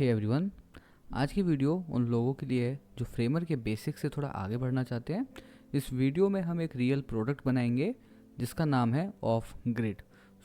Hey everyone, आज की video उन लोगों के लिए है जो फ्रेमर के बेसिक से थोड़ा आगे बढ़ना चाहते हैं। इस वीडियो में हम एक रियल प्रोडक्ट बनाएंगे जिसका नाम है ऑफ ग्रिड।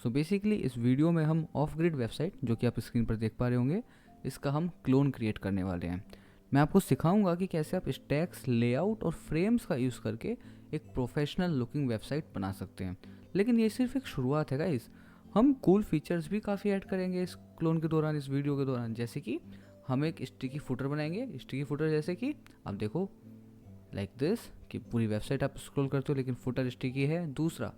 सो बेसिकली इस वीडियो में हम ऑफ ग्रिड वेबसाइट, जो कि आप स्क्रीन पर देख पा रहे होंगे, इसका हम क्लोन क्रिएट करने वाले हैं। मैं आपको सिखाऊंगा कि कैसे आप स्टैक्स, लेआउट और फ्रेम्स का यूज़ करके एक प्रोफेशनल लुकिंग वेबसाइट बना सकते हैं। लेकिन ये सिर्फ एक शुरुआत है गाइस। हम कूल फीचर्स भी काफ़ी ऐड करेंगे इस क्लोन के दौरान, इस वीडियो के दौरान। जैसे कि हम एक स्टिकी फुटर बनाएंगे। स्टिकी फुटर जैसे कि आप देखो लाइक दिस, कि पूरी वेबसाइट आप स्क्रॉल करते हो लेकिन फुटर स्टिकी है। दूसरा,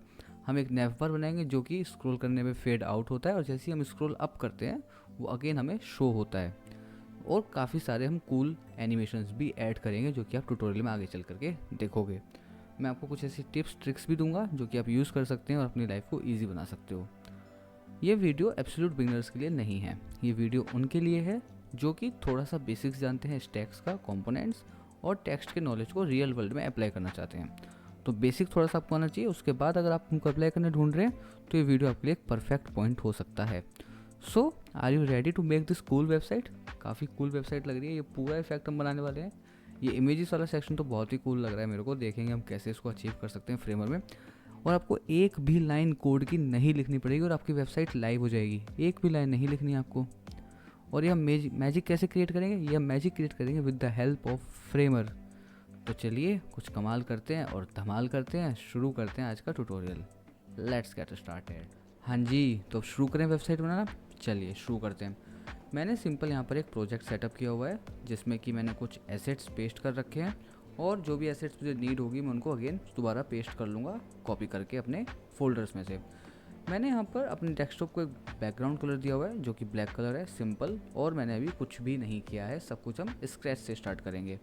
हम एक नैव बार बनाएंगे जो कि स्क्रॉल करने में फेड आउट होता है और जैसे ही हम स्क्रॉल अप करते हैं वो अगेन हमें शो होता है। और काफ़ी सारे हम कूल एनिमेशंस भी ऐड करेंगे जो कि आप ट्यूटोरियल में आगे चल करके देखोगे। मैं आपको कुछ ऐसी टिप्स ट्रिक्स भी दूंगा जो कि आप यूज़ कर सकते हैं और अपनी लाइफ को ईजी बना सकते हो। ये वीडियो एब्सोल्यूट बिगनर्स के लिए नहीं है। ये वीडियो उनके लिए है जो कि थोड़ा सा बेसिक्स जानते हैं स्टैक्स का, कंपोनेंट्स और टेक्स्ट के नॉलेज को रियल वर्ल्ड में अप्लाई करना चाहते हैं। तो बेसिक थोड़ा सा आपको आना चाहिए। उसके बाद अगर आप उनको अप्लाई करने ढूंढ रहे हैं तो ये वीडियो आपके लिए एक परफेक्ट पॉइंट हो सकता है। So are you ready to make this cool website? काफ़ी कूल वेबसाइट लग रही है। ये पूरा इफेक्ट हम बनाने वाले हैं। ये इमेजेस वाला सेक्शन तो बहुत ही कूल लग रहा है मेरे को। देखेंगे हम कैसे इसको अचीव कर सकते हैं फ्रेमर में। और आपको एक भी लाइन कोड की नहीं लिखनी पड़ेगी और आपकी वेबसाइट लाइव हो जाएगी। एक भी लाइन नहीं लिखनी है आपको। और ये हम मैजिक कैसे क्रिएट करेंगे? ये हम मैजिक क्रिएट करेंगे with the help of framer. तो चलिए कुछ कमाल करते हैं और धमाल करते हैं। शुरू करते हैं आज का ट्यूटोरियल। Let's get started. हाँ जी, तो शुरू करें वेबसाइट बनाना। चलिए शुरू करते हैं। मैंने सिंपल यहाँ पर एक प्रोजेक्ट सेटअप किया हुआ है जिसमें कि मैंने कुछ एसेट्स पेस्ट कर रखे हैं और जो भी एसेट्स मुझे नीड होगी मैं उनको अगेन दोबारा पेस्ट कर लूँगा कॉपी करके अपने फोल्डर्स में से। मैंने यहाँ पर अपने डेस्कटॉप को एक बैकग्राउंड कलर दिया हुआ है जो कि ब्लैक कलर है, सिंपल। और मैंने अभी कुछ भी नहीं किया है, सब कुछ हम स्क्रैच से स्टार्ट करेंगे।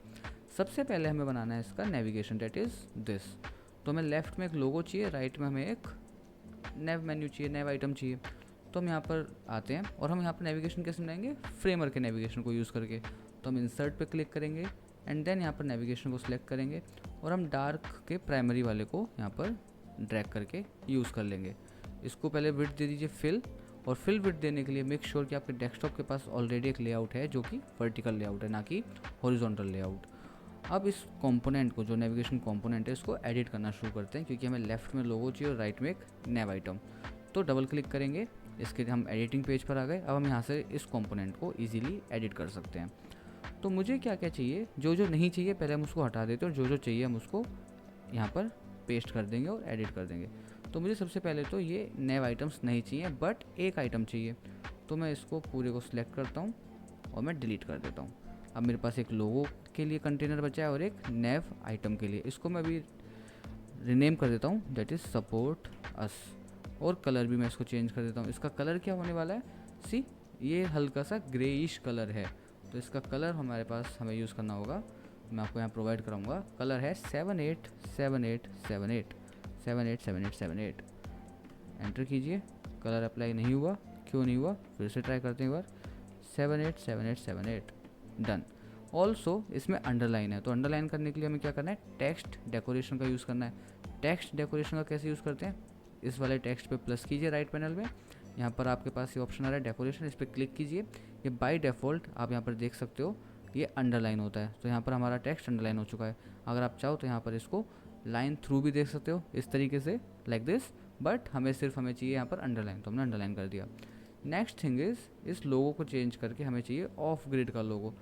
सबसे पहले हमें बनाना है इसका नेविगेशन, डेट इज़ दिस। तो हमें लेफ्ट में एक लोगो चाहिए, राइट में हमें एक नेव मेन्यू चाहिए, नेव आइटम चाहिए। तो हम यहाँ पर आते हैं और हम यहाँ पर नेविगेशन कैसे बनाएंगे? फ्रेमर के नेविगेशन को यूज़ करके। तो हम इंसर्ट पे क्लिक करेंगे एंड देन यहाँ पर नेविगेशन को सिलेक्ट करेंगे और हम डार्क के प्राइमरी वाले को यहाँ पर ड्रैग करके यूज़ कर लेंगे। इसको पहले विड्थ दे दीजिए फिल, और फिल विड्थ देने के लिए मेक श्योर कि आपके डेस्कटॉप के पास ऑलरेडी एक लेआउट है जो कि वर्टिकल लेआउट है, ना कि हॉरिजॉन्टल लेआउट। अब इस कंपोनेंट को, जो नेविगेशन कंपोनेंट है, इसको एडिट करना शुरू करते हैं क्योंकि हमें लेफ्ट में लोगो चाहिए और राइट में एक नेव आइटम। तो डबल क्लिक करेंगे, इसके हम एडिटिंग पेज पर आ गए। अब हम यहाँ से इस कंपोनेंट को इजीली एडिट कर सकते हैं। तो मुझे क्या क्या चाहिए, जो जो नहीं चाहिए पहले हम उसको हटा देते हैं और जो जो चाहिए हम उसको यहाँ पर पेस्ट कर देंगे और एडिट कर देंगे। तो मुझे सबसे पहले तो ये नेव आइटम्स नहीं चाहिए बट एक आइटम चाहिए। तो मैं इसको पूरे को सिलेक्ट करता हूँ और मैं डिलीट कर देता हूँ। अब मेरे पास एक लोगो के लिए कंटेनर बचा है और एक नेव आइटम के लिए। इसको मैं अभी रीनेम कर देता हूँ, दैट इज़ सपोर्ट अस। और कलर भी मैं इसको चेंज कर देता हूँ। इसका कलर क्या होने वाला है? सी, ये हल्का सा ग्रेइश कलर है। तो इसका कलर हमारे पास हमें यूज़ करना होगा, मैं आपको यहाँ प्रोवाइड कराऊंगा। कलर है 787878 787878। एंटर कीजिए। कलर अप्लाई नहीं हुआ, क्यों नहीं हुआ? फिर से ट्राई करते हैं एक बार। 787878 डन। ऑल्सो इसमें अंडरलाइन है, तो अंडरलाइन करने के लिए हमें क्या करना है? टेक्स्ट डेकोरेशन का यूज़ करना है। टेक्स्ट डेकोरेशन का कैसे यूज़ करते हैं? इस वाले टेक्स्ट पे प्लस कीजिए राइट पैनल में। यहाँ पर आपके पास ये ऑप्शन आ रहा है डेकोरेशन, इस पर क्लिक कीजिए। ये बाय डिफ़ॉल्ट आप यहाँ पर देख सकते हो ये अंडरलाइन होता है। तो यहाँ पर हमारा टेक्स्ट अंडरलाइन हो चुका है। अगर आप चाहो तो यहाँ पर इसको लाइन थ्रू भी देख सकते हो इस तरीके से, लाइक दिस। बट हमें चाहिए यहाँ पर अंडरलाइन, तो हमने अंडरलाइन कर दिया। नेक्स्ट थिंग इज़, इस लोगो को चेंज करके हमें चाहिए ऑफ ग्रिड का लोगो।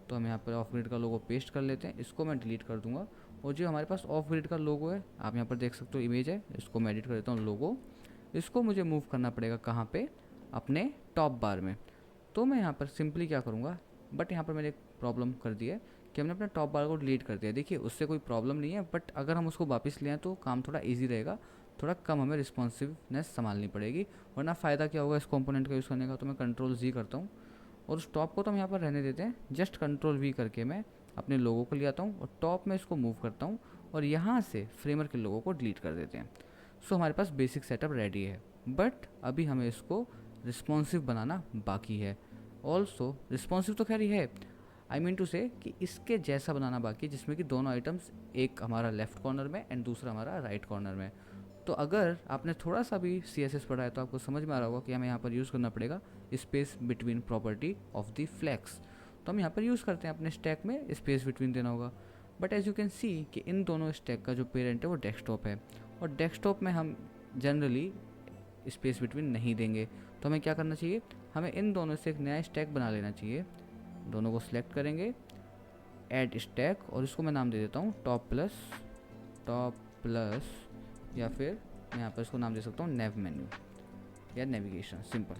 तो हम यहाँ पर ऑफ ग्रिड का लोगो पेस्ट कर लेते हैं। इसको मैं डिलीट कर दूंगा। और जो हमारे पास ऑफ ग्रिड का लोगो है, आप यहाँ पर देख सकते हो इमेज है, इसको मैं एडिट कर देता हूँ लोगो। इसको मुझे मूव करना पड़ेगा कहाँ पे? अपने टॉप बार में। तो मैं यहाँ पर सिंपली क्या करूँगा, बट यहाँ पर मैंने एक प्रॉब्लम कर दी है कि हमने अपने टॉप बार को डिलीट कर दिया। देखिए उससे कोई प्रॉब्लम नहीं है, बट अगर हम उसको वापस ले आएँ तो काम थोड़ा ईजी रहेगा, थोड़ा कम हमें रिस्पॉन्सिवनेस संभालनी पड़ेगी। वरना फ़ायदा क्या होगा इस कंपोनेंट का यूज़ करने का? तो मैं कंट्रोल Z करता हूँ और उस टॉप को तो हम यहाँ पर रहने देते हैं। जस्ट कंट्रोल V करके मैं अपने लोगों को ले आता हूँ और टॉप में इसको मूव करता हूँ और यहाँ से फ्रेमर के लोगों को डिलीट कर देते हैं। सो हमारे पास बेसिक सेटअप रेडी है, बट अभी हमें इसको रिस्पॉन्सिव बनाना बाकी है। ऑल्सो रिस्पॉन्सिव तो खैर ही है, आई मीन टू से कि इसके जैसा बनाना बाकी है, जिसमें कि दोनों आइटम्स, एक हमारा लेफ्ट कॉर्नर में एंड दूसरा हमारा राइट कॉर्नर में। तो अगर आपने थोड़ा सा भी CSS पढ़ा है तो आपको समझ में आ रहा होगा कि हमें यहाँ पर यूज़ करना पड़ेगा space between property of the flex. तो हम यहाँ पर यूज़ करते हैं अपने स्टैक में स्पेस बिटवीन देना होगा। But as you can see कि इन दोनों स्टैक का जो पेरेंट है वो डेस्कटॉप है, और डेस्कटॉप में हम जनरली स्पेस बिटवीन नहीं देंगे। तो हमें क्या करना चाहिए, हमें इन दोनों से एक नया स्टैक बना लेना चाहिए। दोनों को सिलेक्ट करेंगे, ऐड स्टैक, और इसको मैं नाम दे देता हूँ टॉप प्लस, या फिर मैं यहाँ पर इसको नाम दे सकता हूँ नेव मेन्यू या navigation, simple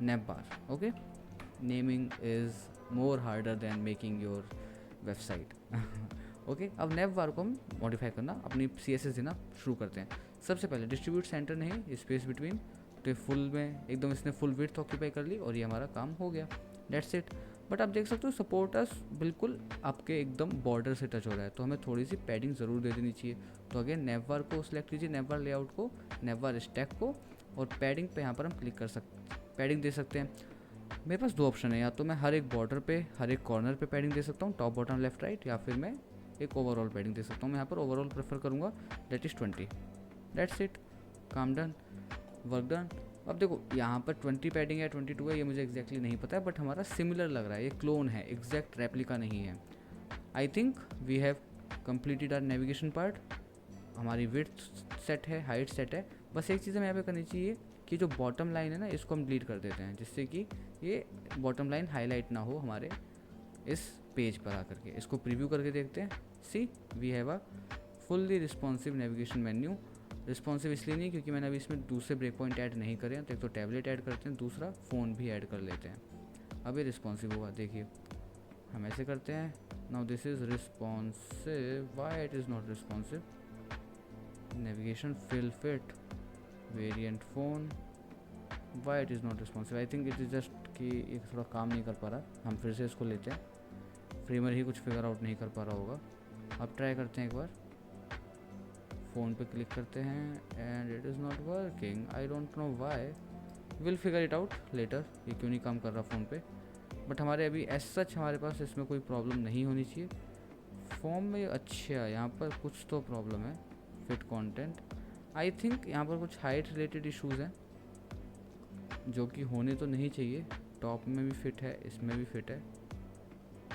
naive bar. Okay, naming is more harder than making your website. Okay, अब नेव बार को हम मॉडिफाई करना, अपनी CSS देना शुरू करते हैं। सबसे पहले डिस्ट्रीब्यूट सेंटर नहीं, स्पेस बिटवीन, तो फुल में एकदम इसने फुल विड्थ ऑक्यूपाई कर ली और ये हमारा काम हो गया, दैट्स इट। बट आप देख सकते हो सपोर्टर्स बिल्कुल आपके एकदम बॉर्डर से टच हो रहा है, तो हमें थोड़ी सी पैडिंग ज़रूर दे देनी चाहिए। तो अगेन नेव बार को सिलेक्ट कीजिए, नेव बार लेआउट को, नेव बार स्टैक को, और पैडिंग पे यहाँ पर हम क्लिक कर सकते, पैडिंग दे सकते हैं। मेरे पास दो ऑप्शन है, या तो मैं हर एक बॉर्डर पे, हर एक कॉर्नर पे पैडिंग दे सकता हूँ, टॉप बॉटम लेफ्ट राइट, या फिर मैं एक ओवरऑल पैडिंग दे सकता हूँ। मैं यहाँ पर ओवरऑल प्रेफर करूँगा, दैट इज़ 20। दैट्स इट, काम डन, वर्क डन। अब देखो यहाँ पर 20 पैडिंग है 22 है, ये मुझे एग्जैक्टली नहीं पता है, बट हमारा सिमिलर लग रहा है, ये क्लोन है, एग्जैक्ट रेप्लिका नहीं है। I think we have completed our navigation part. हमारी विड्थ सेट है, हाइट सेट है, बस एक चीज़ हमें यहाँ पे करनी चाहिए कि जो बॉटम लाइन है ना, इसको हम डिलीट कर देते हैं, जिससे कि ये बॉटम लाइन हाईलाइट ना हो हमारे इस पेज पर आकर के। इसको प्रीव्यू करके देखते हैं। See we have a fully responsive navigation menu. Responsive इसलिए नहीं क्योंकि मैंने अभी इसमें दूसरे ब्रेक पॉइंट ऐड नहीं करे हैं, तो एक तो टैबलेट ऐड करते हैं, दूसरा फ़ोन भी ऐड कर लेते हैं। अब ये रिस्पॉन्सिव होगा, देखिए हम ऐसे करते हैं। Now this is responsive, why it is not responsive, navigation fill fit variant phone, why it is not responsive. I think it is just कि ये थोड़ा काम नहीं कर पा रहा, हम फिर से इसको लेते हैं, फ्रेमर ही कुछ फिगर आउट नहीं कर पा रहा होगा। अब ट्राई करते हैं एक बार, फ़ोन पे क्लिक करते हैं and it is not working, I don't know why, will figure it out later, ये क्यों नहीं काम कर रहा फ़ोन पे। बट हमारे अभी एज सच हमारे पास इसमें कोई प्रॉब्लम नहीं होनी चाहिए। फॉर्म में अच्छा यहाँ पर कुछ तो प्रॉब्लम है, फिट कंटेंट, आई थिंक यहाँ पर कुछ हाइट रिलेटेड इश्यूज़ हैं जो कि होने तो नहीं चाहिए। टॉप में भी फिट है, इसमें भी फिट है,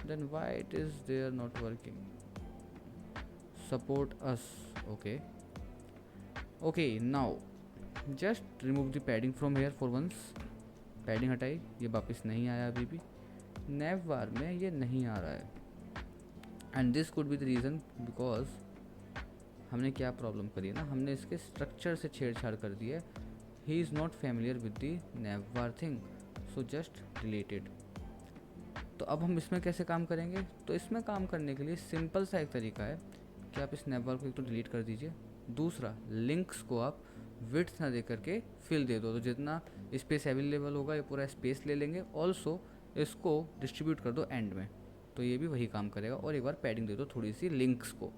then why it is there not working, support us. Okay now just remove the padding from here for once. Padding हटाई, ये वापस नहीं आया अभी भी, नेव बार में ये नहीं आ रहा है, and this could be the reason because हमने क्या प्रॉब्लम करी है ना, हमने इसके स्ट्रक्चर से छेड़छाड़ कर दी है। He is not familiar with the naive bar thing, so just deleted. तो अब हम इसमें कैसे काम करेंगे, तो इसमें काम करने के लिए सिंपल सा एक तरीका है कि आप इस नेव बार को एक तो डिलीट कर दीजिए, दूसरा लिंक्स को आप विड्थ ना दे करके फिल दे दो, तो जितना स्पेस अवेलेबल होगा ये पूरा स्पेस ले लेंगे। ऑल्सो इसको डिस्ट्रीब्यूट कर दो एंड में, तो ये भी वही काम करेगा। और एक बार पैडिंग दे दो थोड़ी सी लिंक्स को,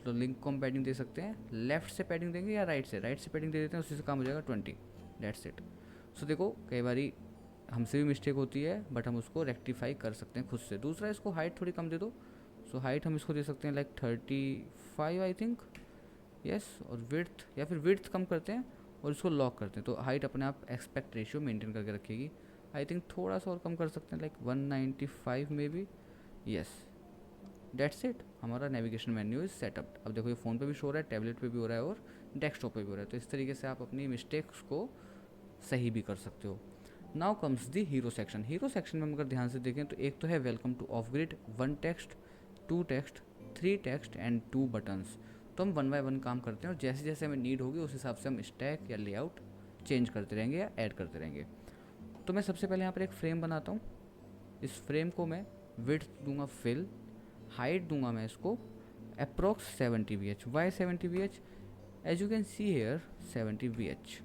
तो लिंक को हम पैडिंग दे सकते हैं, लेफ्ट से पैडिंग देंगे या राइट से पैडिंग दे देते हैं, उसी से काम हो जाएगा 20, दैट्स इट। सो देखो कई बारी हमसे भी मिस्टेक होती है, बट हम उसको रेक्टिफाई कर सकते हैं खुद से। दूसरा इसको हाइट थोड़ी कम दे दो, सो हाइट हम इसको दे सकते हैं लाइक 35 आई थिंक, यस। और विड्थ, या फिर विड्थ कम करते हैं और इसको लॉक करते हैं, तो हाइट अपने आप एस्पेक्ट रेशियो मेंटेन करके रखेगी। आई थिंक थोड़ा सा और कम कर सकते हैं लाइक 195 में भी, यस, दैट्स इट। हमारा नेविगेशन मेन्यू इज सेटअप। अब देखो ये फ़ोन पे भी शो हो रहा है, टैबलेट पे भी हो रहा है और डेस्कटॉप पे भी हो रहा है, तो इस तरीके से आप अपनी मिस्टेक्स को सही भी कर सकते हो। Now comes the hero section. Hero section में हम अगर ध्यान से देखें तो एक तो है welcome two of grid, 1 text, 2 text, 3 text and 2 buttons. तो हम 1 बाय 1 काम करते हैं और जैसे जैसे हमें नीड होगी उस हिसाब से हम स्टैक या लेआउट चेंज करते रहेंगे या ऐड करते रहेंगे। तो मैं सबसे पहले यहाँ पर एक फ्रेम बनाता हूँ। इस फ्रेम को मैं विड्थ दूंगा फिल, हाइट दूंगा मैं इसको approx 70 VH। Why 70 VH? As you can see here 70 VH।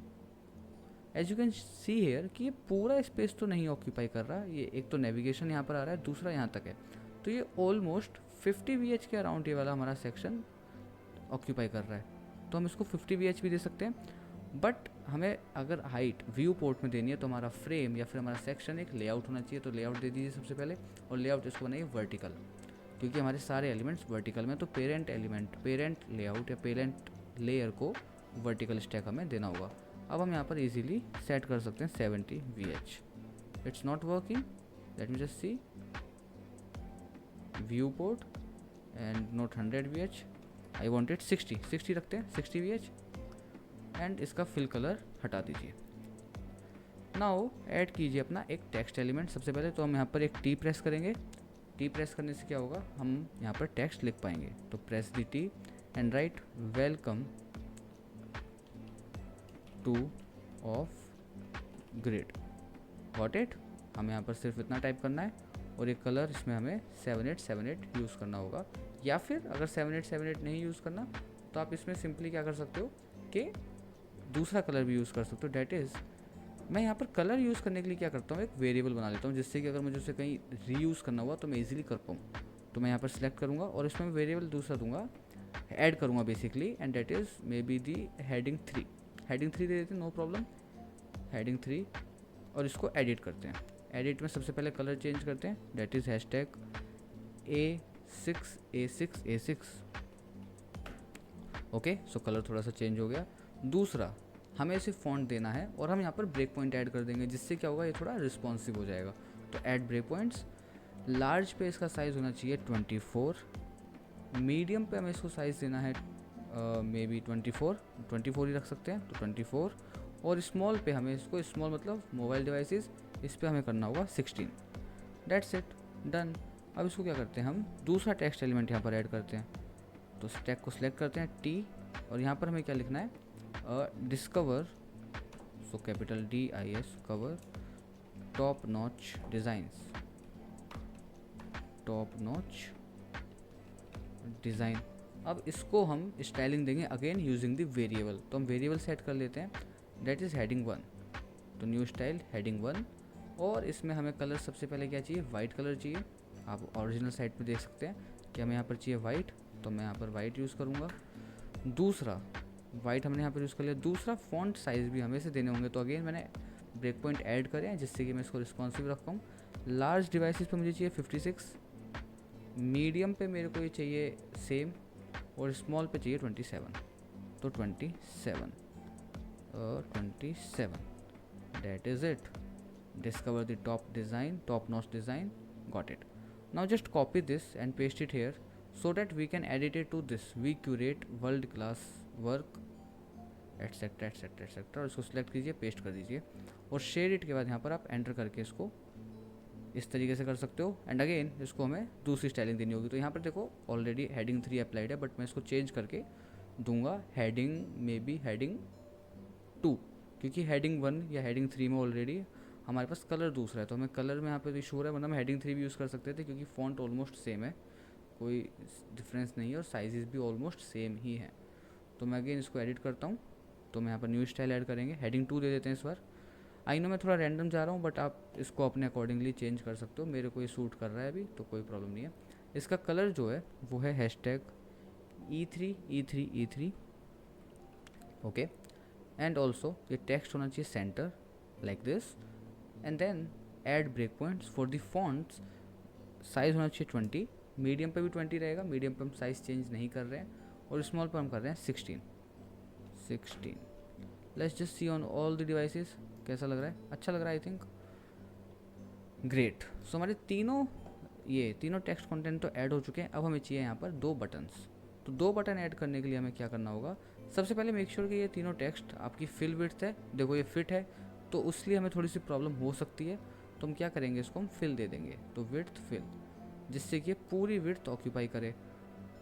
As you can see here कि ये पूरा स्पेस तो नहीं ऑक्यूपाई कर रहा, ये एक तो नेविगेशन यहाँ पर आ रहा है, दूसरा यहाँ तक है, तो ये ऑलमोस्ट 50 VH के अराउंड ये वाला हमारा सेक्शन ऑक्यूपाई कर रहा है। तो हम इसको 50 VH भी दे सकते हैं, बट हमें अगर हाइट व्यू पोर्ट में देनी है तो हमारा फ्रेम या फिर हमारा सेक्शन एक लेआउट होना चाहिए, तो लेआउट दे दीजिए सबसे पहले, और लेआउट इसको बनाइए वर्टिकल, क्योंकि हमारे सारे एलिमेंट्स वर्टिकल में, तो पेरेंट एलिमेंट, पेरेंट लेआउट या पेरेंट लेयर को वर्टिकल स्टैक हमें देना होगा। अब हम यहाँ पर इजीली सेट कर सकते हैं 70 VH। It's not working, late me just C, view port and note 100 VH, I want it 60 रखते हैं, 60 VH एंड इसका फिल कलर हटा दीजिए। नाउ ऐड कीजिए अपना एक टेक्स्ट एलिमेंट। सबसे पहले तो हम यहाँ पर एक टी प्रेस करेंगे। टी प्रेस करने से क्या होगा, हम यहाँ पर टेक्स्ट लिख पाएंगे। तो press the T and right welcome two of grid. Got it. हमें यहाँ पर सिर्फ इतना टाइप करना है और एक कलर इसमें हमें 7878 यूज़ करना होगा, या फिर अगर 7878 नहीं यूज़ करना तो आप इसमें सिंपली क्या कर सकते हो कि दूसरा कलर भी यूज़ कर सकते हो। डैट इज़ मैं यहाँ पर कलर यूज़ करने के लिए क्या करता हूँ, एक वेरिएबल बना लेता हूँ, जिससे कि अगर मुझे उसे कहीं रीयूज़ करना हुआ तो मैं इजीली कर पाऊँ। तो मैं यहाँ पर सिलेक्ट करूँगा और इसमें मैं वेरिएबल दूसरा दूंगा, ऐड करूँगा basically, and that is may be the heading 3। Heading 3 दे देते हैं, नो प्रॉब्लम, हेडिंग 3। और इसको एडिट करते हैं। एडिट में सबसे पहले कलर चेंज करते हैं, that is #A6 okay. So colour थोड़ा सा चेंज हो गया। दूसरा, हमें इसे फॉन्ट देना है और हम यहाँ पर ब्रेक पॉइंट ऐड कर देंगे, जिससे क्या होगा, ये थोड़ा रिस्पॉन्सिव हो जाएगा। तो ऐड ब्रेक पॉइंट्स। लार्ज पे इसका साइज़ होना चाहिए 24, मीडियम पे हमें इसको साइज़ देना है मे बी 24 ही रख सकते हैं, तो 24। और स्मॉल पे हमें इसको, स्मॉल मतलब मोबाइल डिवाइसेस, इस पे हमें करना होगा 16। That's it, done. अब इसको क्या करते हैं, हम दूसरा टेक्स्ट एलिमेंट यहाँ पर ऐड करते हैं। तो स्टैक को सिलेक्ट करते हैं, टी, और यहाँ पर हमें क्या लिखना है, discover, so capital DIS cover top notch designs, top notch design. अब इसको हम स्टाइलिंग देंगे अगेन यूजिंग द वेरिएबल। तो हम वेरिएबल सेट कर लेते हैं, डेट इज़ हेडिंग 1। तो न्यू स्टाइल हेडिंग 1, और इसमें हमें कलर सबसे पहले क्या चाहिए, वाइट कलर चाहिए। आप ओरिजिनल साइट पे देख सकते हैं कि हमें यहाँ पर चाहिए वाइट, तो मैं यहाँ पर वाइट यूज़ करूँगा। दूसरा, वाइट हमने यहाँ पर यूज़ कर लिया। दूसरा, फ़ॉन्ट साइज़ भी हमें से देने होंगे, तो अगेन मैंने ब्रेक पॉइंट ऐड करे हैं, जिससे कि मैं इसको रिस्पॉन्सिव रख पाऊँ। लार्ज डिवाइसेस पे मुझे चाहिए 56, मीडियम पे मेरे को ये चाहिए सेम, और स्मॉल पे चाहिए 27। तो 27 और 27, that is it. Discover the top design, top notch design, got it. Now just copy this and paste it here so that we can edit it to this we curate world class work etcetera etcetera etcetera. और इसको select कीजिए, paste कर दीजिए, और share it के बाद यहाँ पर आप एंटर करके इसको इस तरीके से कर सकते हो। एंड अगेन इसको हमें दूसरी स्टाइलिंग देनी होगी। तो यहाँ पर देखो ऑलरेडी हेडिंग 3 अप्लाइड है, बट मैं इसको चेंज करके दूंगा हेडिंग मे बी हेडिंग 2, क्योंकि हेडिंग 1 या हेडिंग 3 में ऑलरेडी हमारे पास कलर दूसरा है, तो हमें कलर में यहाँ पर इशू हो रहा है, वरना हम हेडिंग 3 भी यूज़ कर सकते थे, क्योंकि फॉन्ट ऑलमोस्ट सेम है, कोई डिफरेंस नहीं है, और साइजेस भी ऑलमोस्ट सेम ही हैं। तो मैं अगेन इसको एडिट करता हूँ। तो मैं यहाँ पर न्यू स्टाइल ऐड करेंगे, हेडिंग 2 दे देते हैं इस बार। आई नो मैं थोड़ा रैंडम जा रहा हूँ, बट आप इसको अपने अकॉर्डिंगली चेंज कर सकते हो। मेरे को ये सूट कर रहा है अभी, तो कोई प्रॉब्लम नहीं है। इसका कलर जो है वो है #E3 ओके। एंड ऑल्सो ये टेक्स्ट होना चाहिए center like this, and then add break points for the fonts. Size होना चाहिए 20, मीडियम पे भी 20 रहेगा, मीडियम पे हम साइज़ चेंज नहीं कर रहे हैं, और स्मॉल पे हम कर रहे हैं 16। Let's just see on all the devices कैसा लग रहा है, अच्छा लग रहा है आई थिंक, ग्रेट। सो हमारे तीनों टेक्स्ट कंटेंट तो ऐड हो चुके हैं। अब हमें चाहिए यहाँ पर 2 बटन्स। तो 2 बटन ऐड करने के लिए हमें क्या करना होगा, सबसे पहले मेक श्योर कि ये तीनों टेक्स्ट आपकी फिल विड्थ है। देखो ये फिट है, तो उसलिए हमें थोड़ी सी प्रॉब्लम हो सकती है, तो हम क्या करेंगे, इसको हम फिल दे देंगे। तो विड्थ फिल, जिससे कि पूरी विड्थ ऑक्यूपाई करे।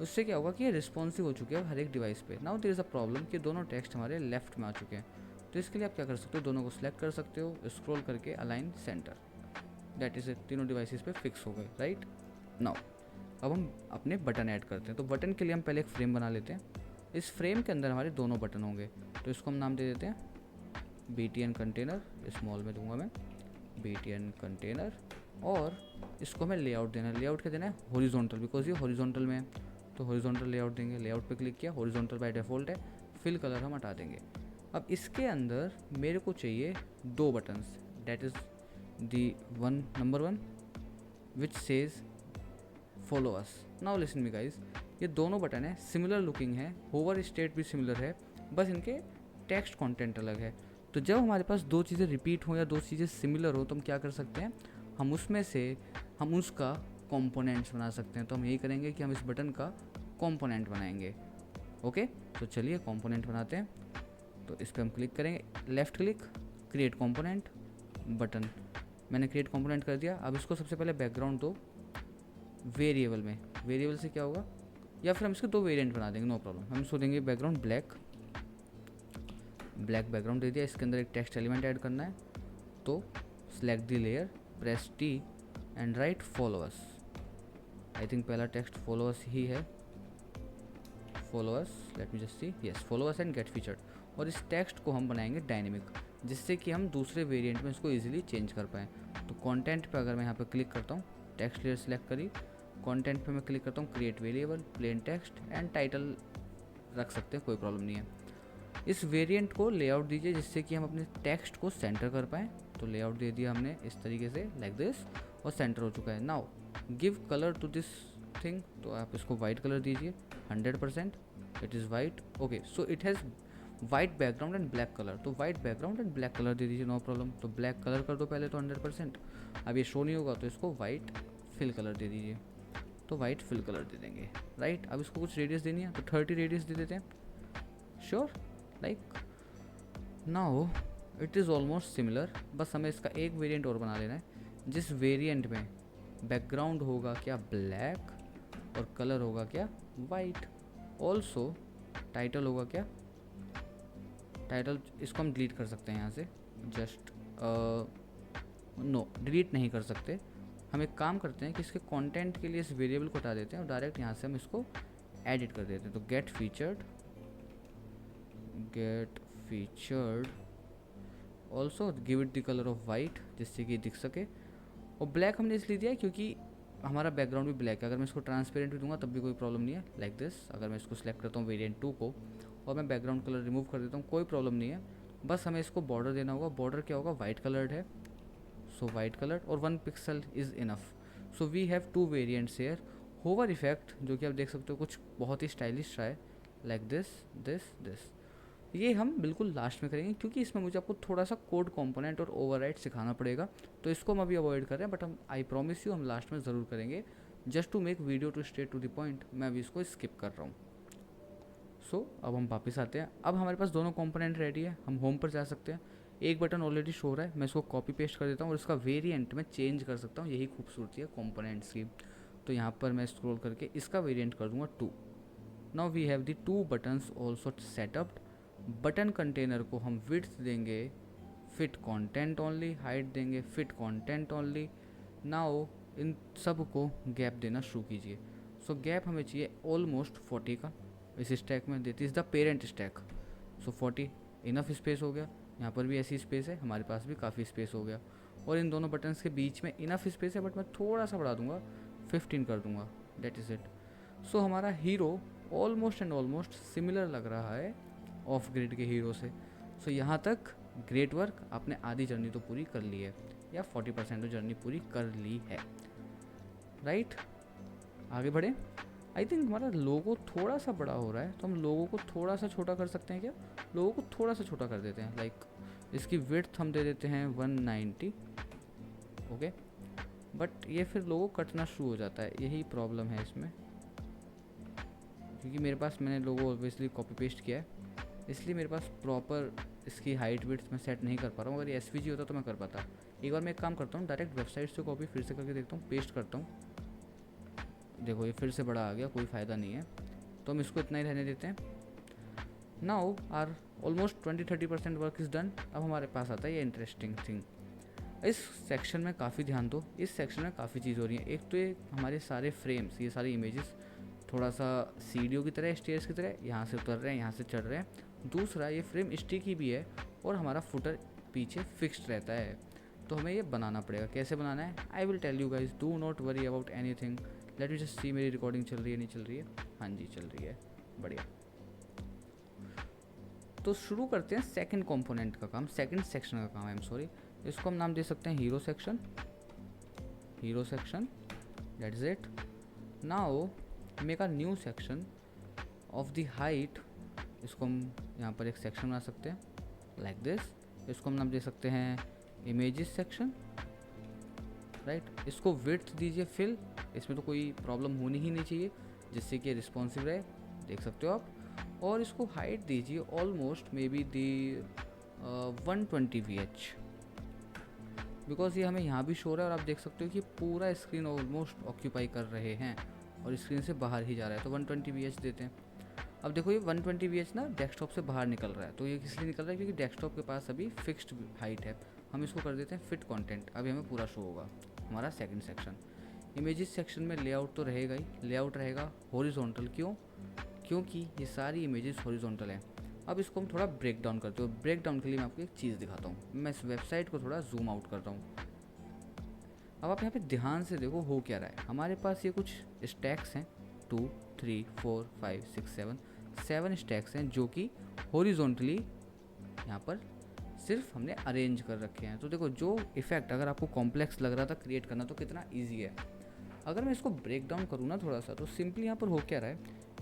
उससे क्या होगा कि ये रिस्पॉन्सिव हो चुके हैं हर एक डिवाइस पे। Now there is a problem कि दोनों टेक्स्ट हमारे लेफ्ट में आ चुके हैं। तो इसके लिए आप क्या कर सकते हो, दोनों को सिलेक्ट कर सकते हो, स्क्रॉल करके align centre, that is it. तीनों डिवाइसेस पे फिक्स हो गए, राइट। नाउ अब हम अपने बटन ऐड करते हैं। तो बटन के लिए हम पहले एक फ्रेम बना लेते हैं। इस फ्रेम के अंदर हमारे दोनों बटन होंगे, तो इसको हम नाम दे देते हैं BTN कंटेनर, स्मॉल में दूंगा मैं BTN कंटेनर। और इसको हमें लेआउट देना है। लेआउट क्या देना है, हॉरिजॉन्टल, बिकॉज ये हॉरिजॉन्टल में है, तो हॉरिजॉन्टल लेआउट देंगे। लेआउट पे क्लिक किया, हॉरिजॉन्टल बाय डिफ़ॉल्ट है, फिल कलर हम हटा देंगे। अब इसके अंदर मेरे को चाहिए 2 buttons, that is the number 1 which says follow us. Now listen me guys, ये दोनों बटन है, सिमिलर लुकिंग है, होवर स्टेट भी सिमिलर है, बस इनके टेक्स्ट कंटेंट अलग है। तो जब हमारे पास 2 चीज़ें रिपीट हो या 2 चीज़ें सिमिलर हो, तो हम क्या कर सकते हैं, हम उसमें से हम उसका कंपोनेंट्स बना सकते हैं। तो हम यही करेंगे कि हम इस बटन का कंपोनेंट बनाएंगे। ओके, तो चलिए कंपोनेंट बनाते हैं। तो इस पर हम क्लिक करेंगे, left click, create component, button. मैंने क्रिएट कंपोनेंट कर दिया। अब इसको सबसे पहले बैकग्राउंड दो वेरिएबल में। वेरिएबल से क्या होगा, या फिर हम इसके दो वेरिएंट बना देंगे, नो प्रॉब्लम। हम इसको देंगे बैकग्राउंड ब्लैक, ब्लैक बैकग्राउंड दे दिया। इसके अंदर एक टेक्स्ट एलिमेंट ऐड करना है, तो select the layer, press T and right followers. I think पहला टेक्स्ट फॉलोअर्स ही है, followers, late me just C, yes, followers and get featured. और इस टेक्स्ट को हम बनाएंगे डायनेमिक, जिससे कि हम दूसरे वेरिएंट में इसको इजीली चेंज कर पाएँ। तो कंटेंट पे अगर मैं यहाँ पे क्लिक करता हूँ, टेक्स्ट लेयर सेलेक्ट करी, कंटेंट पे मैं क्लिक करता हूँ, create variable, plain text and title रख सकते हैं, कोई प्रॉब्लम नहीं है। इस वेरिएंट को लेआउट दीजिए, जिससे कि हम अपने टेक्स्ट को सेंटर कर पाएँ। तो लेआउट दे दिया हमने इस तरीके से, लाइक दिस, और सेंटर हो चुका है। Now give colour to this thing, तो आप इसको वाइट कलर दीजिए 100%, it is white. Okay, so it has white background and black colour, तो white background and black colour दे दीजिए, नो प्रॉब्लम। तो ब्लैक कलर कर दो पहले तो 100%। अब ये शो नहीं होगा तो इसको वाइट फिल कलर दे दीजिए, तो वाइट फिल कलर दे देंगे, राइट। अब इसको कुछ रेडियस देनी है, तो 30 रेडियस दे देते हैं, sure. Like now it is almost similar, बस हमें इसका एक वेरिएंट और बना लेना है, जिस वेरिएंट में बैकग्राउंड होगा क्या ब्लैक और कलर होगा क्या वाइट। ऑल्सो टाइटल होगा क्या, टाइटल इसको हम डिलीट कर सकते हैं यहाँ से, जस्ट नो, डिलीट नहीं कर सकते। हम एक काम करते हैं कि इसके कंटेंट के लिए इस वेरिएबल को हटा देते हैं और डायरेक्ट यहाँ से हम इसको एडिट कर देते हैं। तो get featured also give it the colour of white, जिससे कि दिख सके। और ब्लैक हमने इसलिए दिया है क्योंकि हमारा बैकग्राउंड भी ब्लैक है। अगर मैं इसको ट्रांसपेरेंट भी दूंगा तब भी कोई प्रॉब्लम नहीं है, लाइक दिस। अगर मैं इसको सिलेक्ट करता हूँ वेरिएंट 2 को और मैं बैकग्राउंड कलर रिमूव कर देता हूँ, कोई प्रॉब्लम नहीं है। बस हमें इसको बॉर्डर देना होगा। बॉर्डर क्या होगा, वाइट कलर्ड है, सो वाइट कलर, और 1 pixel is enough. So we have 2 variants here. Hover effect, जो कि आप देख सकते हो कुछ बहुत ही स्टाइलिश है, लाइक दिस दिस दिस। ये हम बिल्कुल लास्ट में करेंगे, क्योंकि इसमें मुझे आपको थोड़ा सा कोड कंपोनेंट और ओवरराइड सिखाना पड़ेगा, तो इसको हम अभी अवॉइड कर रहे हैं। बट हम, आई प्रॉमिस यू, हम लास्ट में ज़रूर करेंगे, just to make video to stay to the point. मैं अभी इसको स्किप कर रहा हूँ। सो अब हम वापस आते हैं। अब हमारे पास दोनों कंपोनेंट रेडी है, हम होम पर जा सकते हैं। एक बटन ऑलरेडी शो हो रहा है, मैं इसको कॉपी पेस्ट कर देता हूँ और इसका वेरिएंट मैं चेंज कर सकता हूँ। यही खूबसूरती है कंपोनेंट्स की। तो यहाँ पर मैं स्क्रॉल करके इसका वेरिएंट कर दूँगा 2। Now we have the 2 buttons also setupped. Button container को हम विड्थ देंगे फिट कंटेंट ओनली, हाइट देंगे फिट कंटेंट ओनली। नाउ इन सब को गैप देना शुरू कीजिए। सो गैप हमें चाहिए ऑलमोस्ट 40 का। इस स्टैक में देती is the parent stack, so 40 enough space हो गया। यहाँ पर भी ऐसी स्पेस है, हमारे पास भी काफ़ी स्पेस हो गया। और इन दोनों बटन्स के बीच में इनफ स्पेस है, बट मैं थोड़ा सा बढ़ा दूंगा, 15 कर दूंगा, दैट इज़ इट। सो हमारा hero almost and almost similar लग रहा है ऑफ ग्रिड के हीरो से। सो यहाँ तक ग्रेट वर्क, आपने आधी जर्नी तो पूरी कर ली है, या 40% तो जर्नी पूरी कर ली है, राइट। आगे बढ़े। आई थिंक हमारा लोगो थोड़ा सा बड़ा हो रहा है, तो हम लोगों को थोड़ा सा छोटा कर सकते हैं क्या। लोगों को थोड़ा सा छोटा कर देते हैं, लाइक इसकी विड्थ हम दे देते हैं 190, ओके। बट ये फिर लोगो कटना शुरू हो जाता है, यही प्रॉब्लम है इसमें, क्योंकि मेरे पास, मैंने लोगो ऑब्वियसली कॉपी पेस्ट किया है, इसलिए मेरे पास प्रॉपर इसकी हाइट विड्थ मैं सेट नहीं कर पा रहा हूँ। अगर ये SVG होता तो मैं कर पाता। एक बार मैं एक काम करता हूँ, डायरेक्ट वेबसाइट से कॉपी फिर से करके देखता हूँ, पेस्ट करता हूँ। देखो ये फिर से बड़ा आ गया, कोई फ़ायदा नहीं है, तो हम इसको इतना ही रहने देते हैं। Now are almost 20-30% work is done. अब हमारे पास आता है ये इंटरेस्टिंग थिंग। इस सेक्शन में काफ़ी ध्यान दो, इस सेक्शन में काफ़ी चीज़ हो रही है। एक तो ये हमारे सारे फ्रेम्स, ये सारी इमेजेस थोड़ा सा सीढ़ियों की तरह, स्टेयर्स की तरह, यहाँ से उतर रहे हैं, यहाँ से चढ़ रहे हैं। दूसरा, ये फ्रेम स्टिकी भी है और हमारा फुटर पीछे फिक्स्ड रहता है, तो हमें ये बनाना पड़ेगा। कैसे बनाना है, I will tell you guys, do not worry about anything. Let me just see मेरी रिकॉर्डिंग चल रही है, नहीं चल रही है, हाँ जी चल रही है, बढ़िया। तो शुरू करते हैं सेकंड कंपोनेंट का काम, सेकंड सेक्शन का काम, आई एम सॉरी। इसको हम नाम दे सकते हैं hero section, hero section, that is it. Now make a new section of the height. इसको हम यहाँ पर एक सेक्शन बना सकते हैं, लाइक दिस। इसको हम नाम दे सकते हैं इमेजेस सेक्शन, राइट। इसको विड्थ दीजिए फिल इसमें तो कोई प्रॉब्लम होनी ही नहीं चाहिए, जिससे कि रिस्पॉन्सिव रहे, देख सकते हो आप। और इसको हाइट दीजिए almost may be the 120 VH, because ये हमें यहाँ भी शो रहा है और आप देख सकते हो कि पूरा स्क्रीन ऑलमोस्ट ऑक्यूपाई कर रहे हैं और स्क्रीन से बाहर ही जा रहा है, तो 120 VH देते हैं। अब देखो ये 120 VH ना डेस्कटॉप से बाहर निकल रहा है, तो ये किस लिए निकल रहा है, क्योंकि डेस्कटॉप के पास अभी फिक्स्ड हाइट है। हम इसको कर देते हैं फिट कंटेंट, अभी हमें पूरा शो होगा हमारा सेकंड सेक्शन। इमेजेस सेक्शन में लेआउट तो रहेगा ही, लेआउट रहेगा हॉरिजॉन्टल, क्यों, क्योंकि ये सारी इमेजेस हॉरिजॉन्टल हैं। अब इसको हम थोड़ा ब्रेक डाउन करते हो, ब्रेक डाउन के लिए मैं आपको एक चीज़ दिखाता हूँ। मैं इस वेबसाइट को थोड़ा जूम आउट करता हूँ। अब आप यहाँ पे ध्यान से देखो हो क्या रहा है। हमारे पास ये कुछ स्टैक्स हैं, 2 3 4 5 6 7 स्टैक्स हैं जो कि हॉरिजॉन्टली यहाँ पर सिर्फ हमने अरेंज कर रखे हैं। तो देखो जो इफ़ेक्ट अगर आपको कॉम्प्लेक्स लग रहा था क्रिएट करना, तो कितना ईजी है। अगर मैं इसको ब्रेक डाउन करूँ ना थोड़ा सा, तो सिंपली यहाँ पर हो क्या रहा है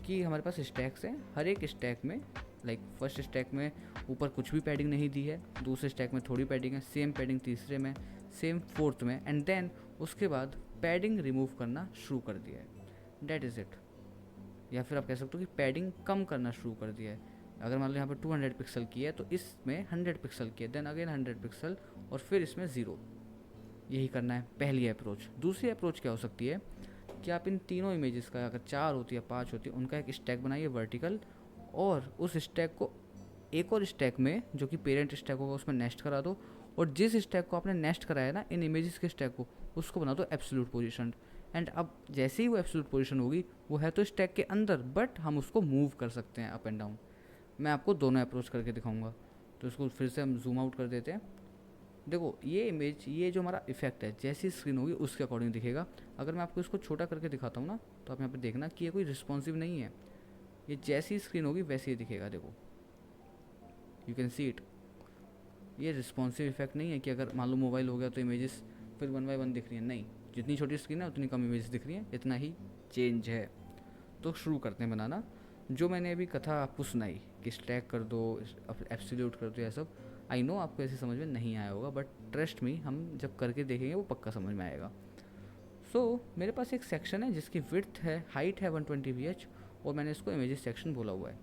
कि हमारे पास स्टैक्स हैं, हर एक स्टैक में लाइक फर्स्ट स्टैक में ऊपर कुछ भी पैडिंग नहीं दी है, दूसरे स्टैक में थोड़ी पैडिंग है, सेम पैडिंग तीसरे में, सेम फोर्थ में, एंड देन उसके बाद पैडिंग रिमूव करना शुरू कर दिया है। That is it. या फिर आप कह सकते हो कि पैडिंग कम करना शुरू कर दिया है। अगर मान लो यहाँ पर 200 पिक्सल की है तो इसमें 100 पिक्सल की है, देन अगेन 100 पिक्सल और फिर इसमें 0। यही करना है पहली अप्रोच। दूसरी अप्रोच क्या हो सकती है कि आप इन तीनों इमेजेस का, अगर 4 होती है 5 होती है, उनका एक स्टैक बनाइए वर्टिकल, और उस स्टैक को एक और स्टैक में जो कि पेरेंट स्टैक होगा उसमें नेस्ट करा दो, और जिस स्टैक को आपने नेस्ट कराया ना इन इमेजेस के स्टैक को, उसको बना दो एब्सोल्यूट पोजीशन। एंड अब जैसे ही वो एब्सोल्यूट पोजीशन होगी, वो है तो स्टैक के अंदर, बट हम उसको मूव कर सकते हैं अप एंड डाउन। मैं आपको दोनों अप्रोच करके दिखाऊंगा। तो इसको फिर से हम जूम आउट कर देते हैं। देखो ये इमेज, ये जो हमारा इफेक्ट है, जैसी स्क्रीन होगी उसके अकॉर्डिंग दिखेगा। अगर मैं आपको इसको छोटा करके दिखाता हूँ ना, तो आप यहाँ पे देखना कि ये कोई रिस्पॉन्सिव नहीं है, ये जैसी स्क्रीन होगी वैसे ही दिखेगा। देखो यू कैन सी इट। ये रिस्पॉन्सिव इफेक्ट नहीं है कि अगर मान लो मोबाइल हो गया तो इमेजेस फिर 1 बाय 1 दिख रही हैं, नहीं, जितनी छोटी स्क्रीन है उतनी कम इमेजेस दिख रही हैं, इतना ही चेंज है। तो शुरू करते हैं बनाना। जो मैंने अभी कथा आपको सुनाई कि स्टैक कर दो, एब्सोल्यूट कर दो, यह सब आई नो आपको ऐसे समझ में नहीं आया होगा, बट ट्रस्ट मी हम जब करके देखेंगे वो पक्का समझ में आएगा। सो मेरे पास एक सेक्शन है जिसकी विड्थ है, हाइट है 120 VH, और मैंने इसको इमेजेस सेक्शन बोला हुआ है।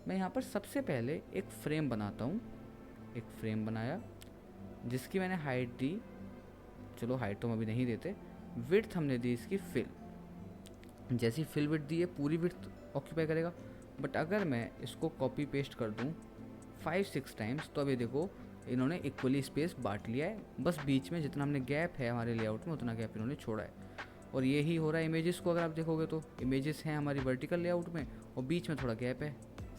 मैं यहाँ पर सबसे पहले एक फ्रेम बनाता हूँ। एक फ्रेम बनाया जिसकी मैंने हाइट दी, चलो हाइट तो हम अभी नहीं देते, विड्थ हमने दी इसकी फिल। जैसी फिल विड्थ दी है पूरी विड्थ ऑक्यूपाई करेगा। बट अगर मैं इसको कॉपी पेस्ट कर दूँ 5-6 टाइम्स, तो अभी देखो इन्होंने इक्वली स्पेस बांट लिया है, बस बीच में जितना हमने गैप है हमारे लेआउट में उतना गैप इन्होंने छोड़ा है। और यही हो रहा है इमेजेस को, अगर आप देखोगे तो इमेजेस हैं हमारी वर्टिकल लेआउट में और बीच में थोड़ा गैप है।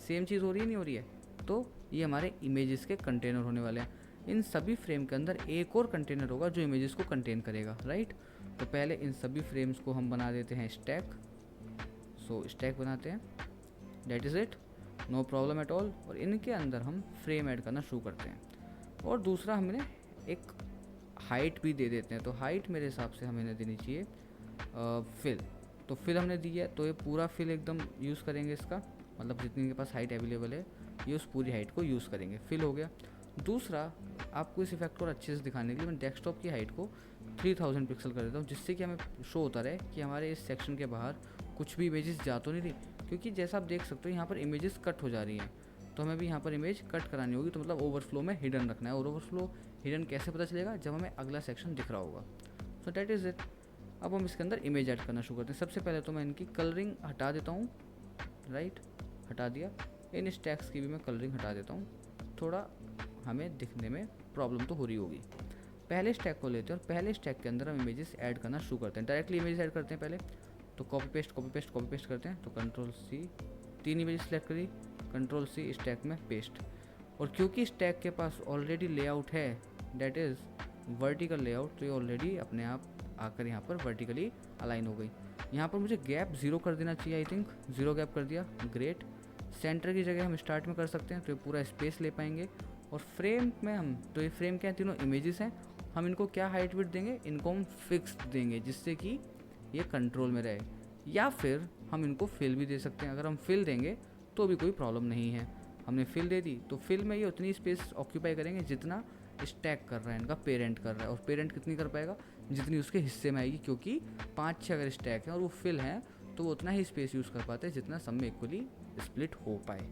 सेम चीज़ हो रही है नहीं हो रही है? तो ये हमारे इमेजेस के कंटेनर होने वाले हैं। इन सभी फ्रेम के अंदर एक और कंटेनर होगा जो इमेजेस को कंटेन करेगा, राइट। तो पहले इन सभी फ्रेम्स को हम बना देते हैं स्टैक। सो स्टैक बनाते हैं, that is it, no problem at all. और इनके अंदर हम फ्रेम ऐड करना शुरू करते हैं। और दूसरा हमने एक हाइट भी दे देते हैं। तो हाइट मेरे हिसाब से हमें देनी चाहिए फिल। तो फिल हमने दी है, तो ये पूरा फिल एकदम यूज़ करेंगे इसका, मतलब जितनी के पास हाइट अवेलेबल है ये उस पूरी हाइट को यूज़ करेंगे। फिल हो गया। दूसरा, आपको इस इफेक्ट को अच्छे से दिखाने के लिए मैं डेस्कटॉप की हाइट को 3000 पिक्सल कर देता हूँ, जिससे कि हमें शो होता रहे कि हमारे इस सेक्शन के बाहर कुछ भी इमेजेस जा तो नहीं रही। क्योंकि जैसा आप देख सकते हो यहाँ पर इमेजेस कट हो जा रही हैं, तो हमें भी यहाँ पर इमेज कट करानी होगी, तो मतलब ओवरफ्लो में हिडन रखना है। और ओवरफ्लो हिडन कैसे पता चलेगा? जब हमें अगला सेक्शन दिख रहा होगा। So that is it. अब हम इसके अंदर इमेज ऐड करना शुरू करते हैं। सबसे पहले तो मैं इनकी कलरिंग हटा देता हूँ, राइट, हटा दिया। इन स्टैक्स की भी मैं कलरिंग हटा देता हूँ, थोड़ा हमें दिखने में प्रॉब्लम तो हो रही होगी। पहले स्टैक को लेते हैं और पहले स्टैक के अंदर हम इमेजेस ऐड करना शुरू करते हैं। डायरेक्टली इमेजेस ऐड करते हैं पहले, तो कॉपी पेस्ट करते हैं। तो Ctrl+C, 3 इमेज सेलेक्ट करी, Ctrl+C स्टैक में पेस्ट। और क्योंकि स्टैक के पास ऑलरेडी लेआउट है, दैट इज़ वर्टिकल लेआउट, तो ये ऑलरेडी अपने आप आकर यहाँ पर वर्टिकली अलाइन हो गई। यहाँ पर मुझे गैप 0 कर देना चाहिए, आई थिंक 0 गैप कर दिया, ग्रेट। सेंटर की जगह हम स्टार्ट में कर सकते हैं, तो ये पूरा स्पेस ले पाएंगे। और फ्रेम में हम, तो ये फ्रेम क्या है, तीनों इमेजेस हैं, हम इनको क्या हाइट विड्थ देंगे, इनको हम फिक्स देंगे जिससे कि ये कंट्रोल में रहे। या फिर हम इनको फिल भी दे सकते हैं। अगर हम फिल देंगे तो भी कोई प्रॉब्लम नहीं है। हमने फिल दे दी तो फिल में ये उतनी स्पेस ऑक्यूपाई करेंगे जितना स्टैक कर रहा है, इनका पेरेंट कर रहा है। और पेरेंट कितनी कर पाएगा? जितनी उसके हिस्से में आएगी, क्योंकि 5-6 अगर स्टैक हैं और वो फिल हैं तो वो उतना ही स्पेस यूज़ कर पाते हैं जितना सब में इक्वली स्प्लिट हो पाए।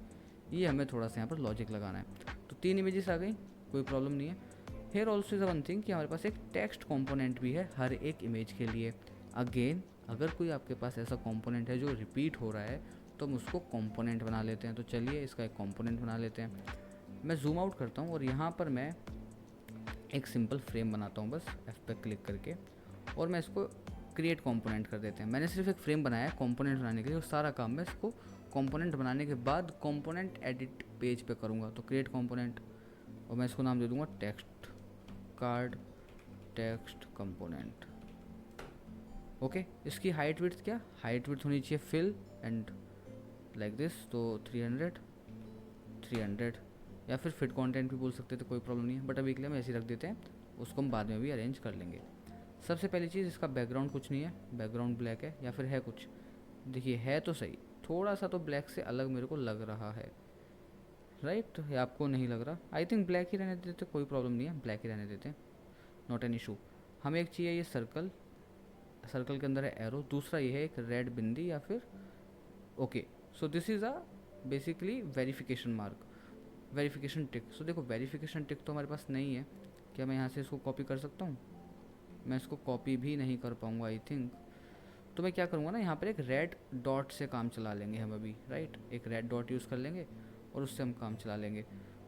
ये हमें थोड़ा सा यहाँ पर लॉजिक लगाना है। तो 3 इमेजेस आ गई, कोई प्रॉब्लम नहीं है। Here also is one thing कि हमारे पास एक टेक्स्ट कंपोनेंट भी है हर एक इमेज के लिए। अगेन अगर कोई आपके पास ऐसा कंपोनेंट है जो रिपीट हो रहा है तो हम उसको कंपोनेंट बना लेते हैं। तो चलिए इसका एक कंपोनेंट बना लेते हैं। मैं जूम आउट करता हूँ और यहाँ पर मैं एक सिंपल फ्रेम बनाता हूँ बस एफ पे क्लिक करके, और मैं इसको क्रिएट कंपोनेंट कर देते हैं। मैंने सिर्फ एक फ्रेम बनाया है कंपोनेंट बनाने के लिए, और सारा काम मैं इसको कंपोनेंट बनाने के बाद कंपोनेंट एडिट पेज पे करूँगा। तो क्रिएट कंपोनेंट, और मैं इसको नाम दे दूँगा text card text component. Okay, इसकी हाइट विड्थ क्या, हाइट विड्थ होनी चाहिए फिल एंड लाइक दिस, तो 300 या फिर फिट कंटेंट भी बोल सकते थे, कोई प्रॉब्लम नहीं है, बट अभी के लिए हम ऐसे ही रख देते हैं, उसको हम बाद में भी अरेंज कर लेंगे। सबसे पहली चीज़, इसका बैकग्राउंड कुछ नहीं है, बैकग्राउंड ब्लैक है या फिर है कुछ, देखिए है तो सही, थोड़ा सा तो ब्लैक से अलग मेरे को लग रहा है, राइट, या आपको नहीं लग रहा? आई थिंक ब्लैक ही रहने देते, कोई प्रॉब्लम नहीं है, ब्लैक ही रहने देते हैं, नॉट एन इशू। हमें एक चाहिए ये सर्कल, सर्कल के अंदर है एरो, दूसरा ये है एक रेड बिंदी या फिर okay, so this is a basically verification mark, verification tick. So देखो वेरिफिकेशन टिक तो हमारे पास नहीं है, क्या मैं यहाँ से इसको कॉपी कर सकता हूँ? मैं इसको कॉपी भी नहीं कर पाऊँगा आई थिंक। तो मैं क्या करूँगा ना, यहाँ पर एक रेड डॉट से काम चला लेंगे हम अभी, राइट, एक रेड डॉट यूज़ कर लेंगे और उससे हम काम चला लेंगे।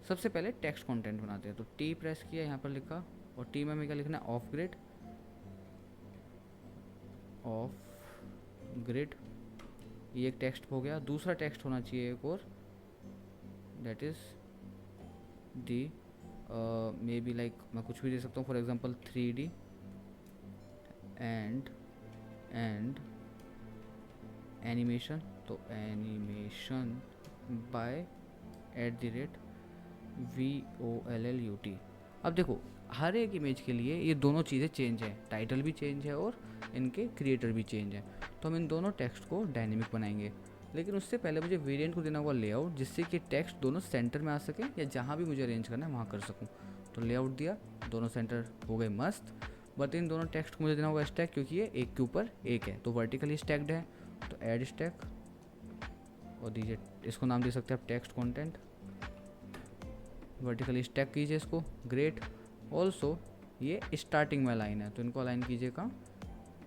सबसे पहले टेक्स्ट कंटेंट बनाते हैं, तो टी प्रेस किया, यहाँ पर लिखा, और टी में हमें क्या लिखना है, ऑफ ग्रिड, ऑफ ग्रिड, ये एक टेक्स्ट हो गया। दूसरा टेक्स्ट होना चाहिए एक और, that is D, may be like मैं कुछ भी दे सकता हूँ, for example 3D and animation, तो एनिमेशन बाय @VOLLUT। अब देखो हर एक इमेज के लिए ये दोनों चीज़ें चेंज हैं, टाइटल भी चेंज है और इनके क्रिएटर भी चेंज है, तो हम इन दोनों टेक्स्ट को डायनेमिक बनाएंगे। लेकिन उससे पहले मुझे वेरिएंट को देना होगा लेआउट, जिससे कि टेक्स्ट दोनों सेंटर में आ सके या जहाँ भी मुझे अरेंज करना है वहाँ कर सकूँ। तो लेआउट दिया, दोनों सेंटर हो गए मस्त। बट इन दोनों टेक्स्ट को मुझे देना होगा स्टैक, क्योंकि ये एक के ऊपर एक है, तो वर्टिकली स्टैक्ड है, तो ऐड स्टैक, और दीजिए इसको नाम दे सकते हैं आप टेक्स्ट कंटेंट, वर्टिकली स्टैक कीजिए इसको, ग्रेट। ऑल्सो ये स्टार्टिंग में अलाइन है, तो इनको अलाइन कीजिए कहाँ,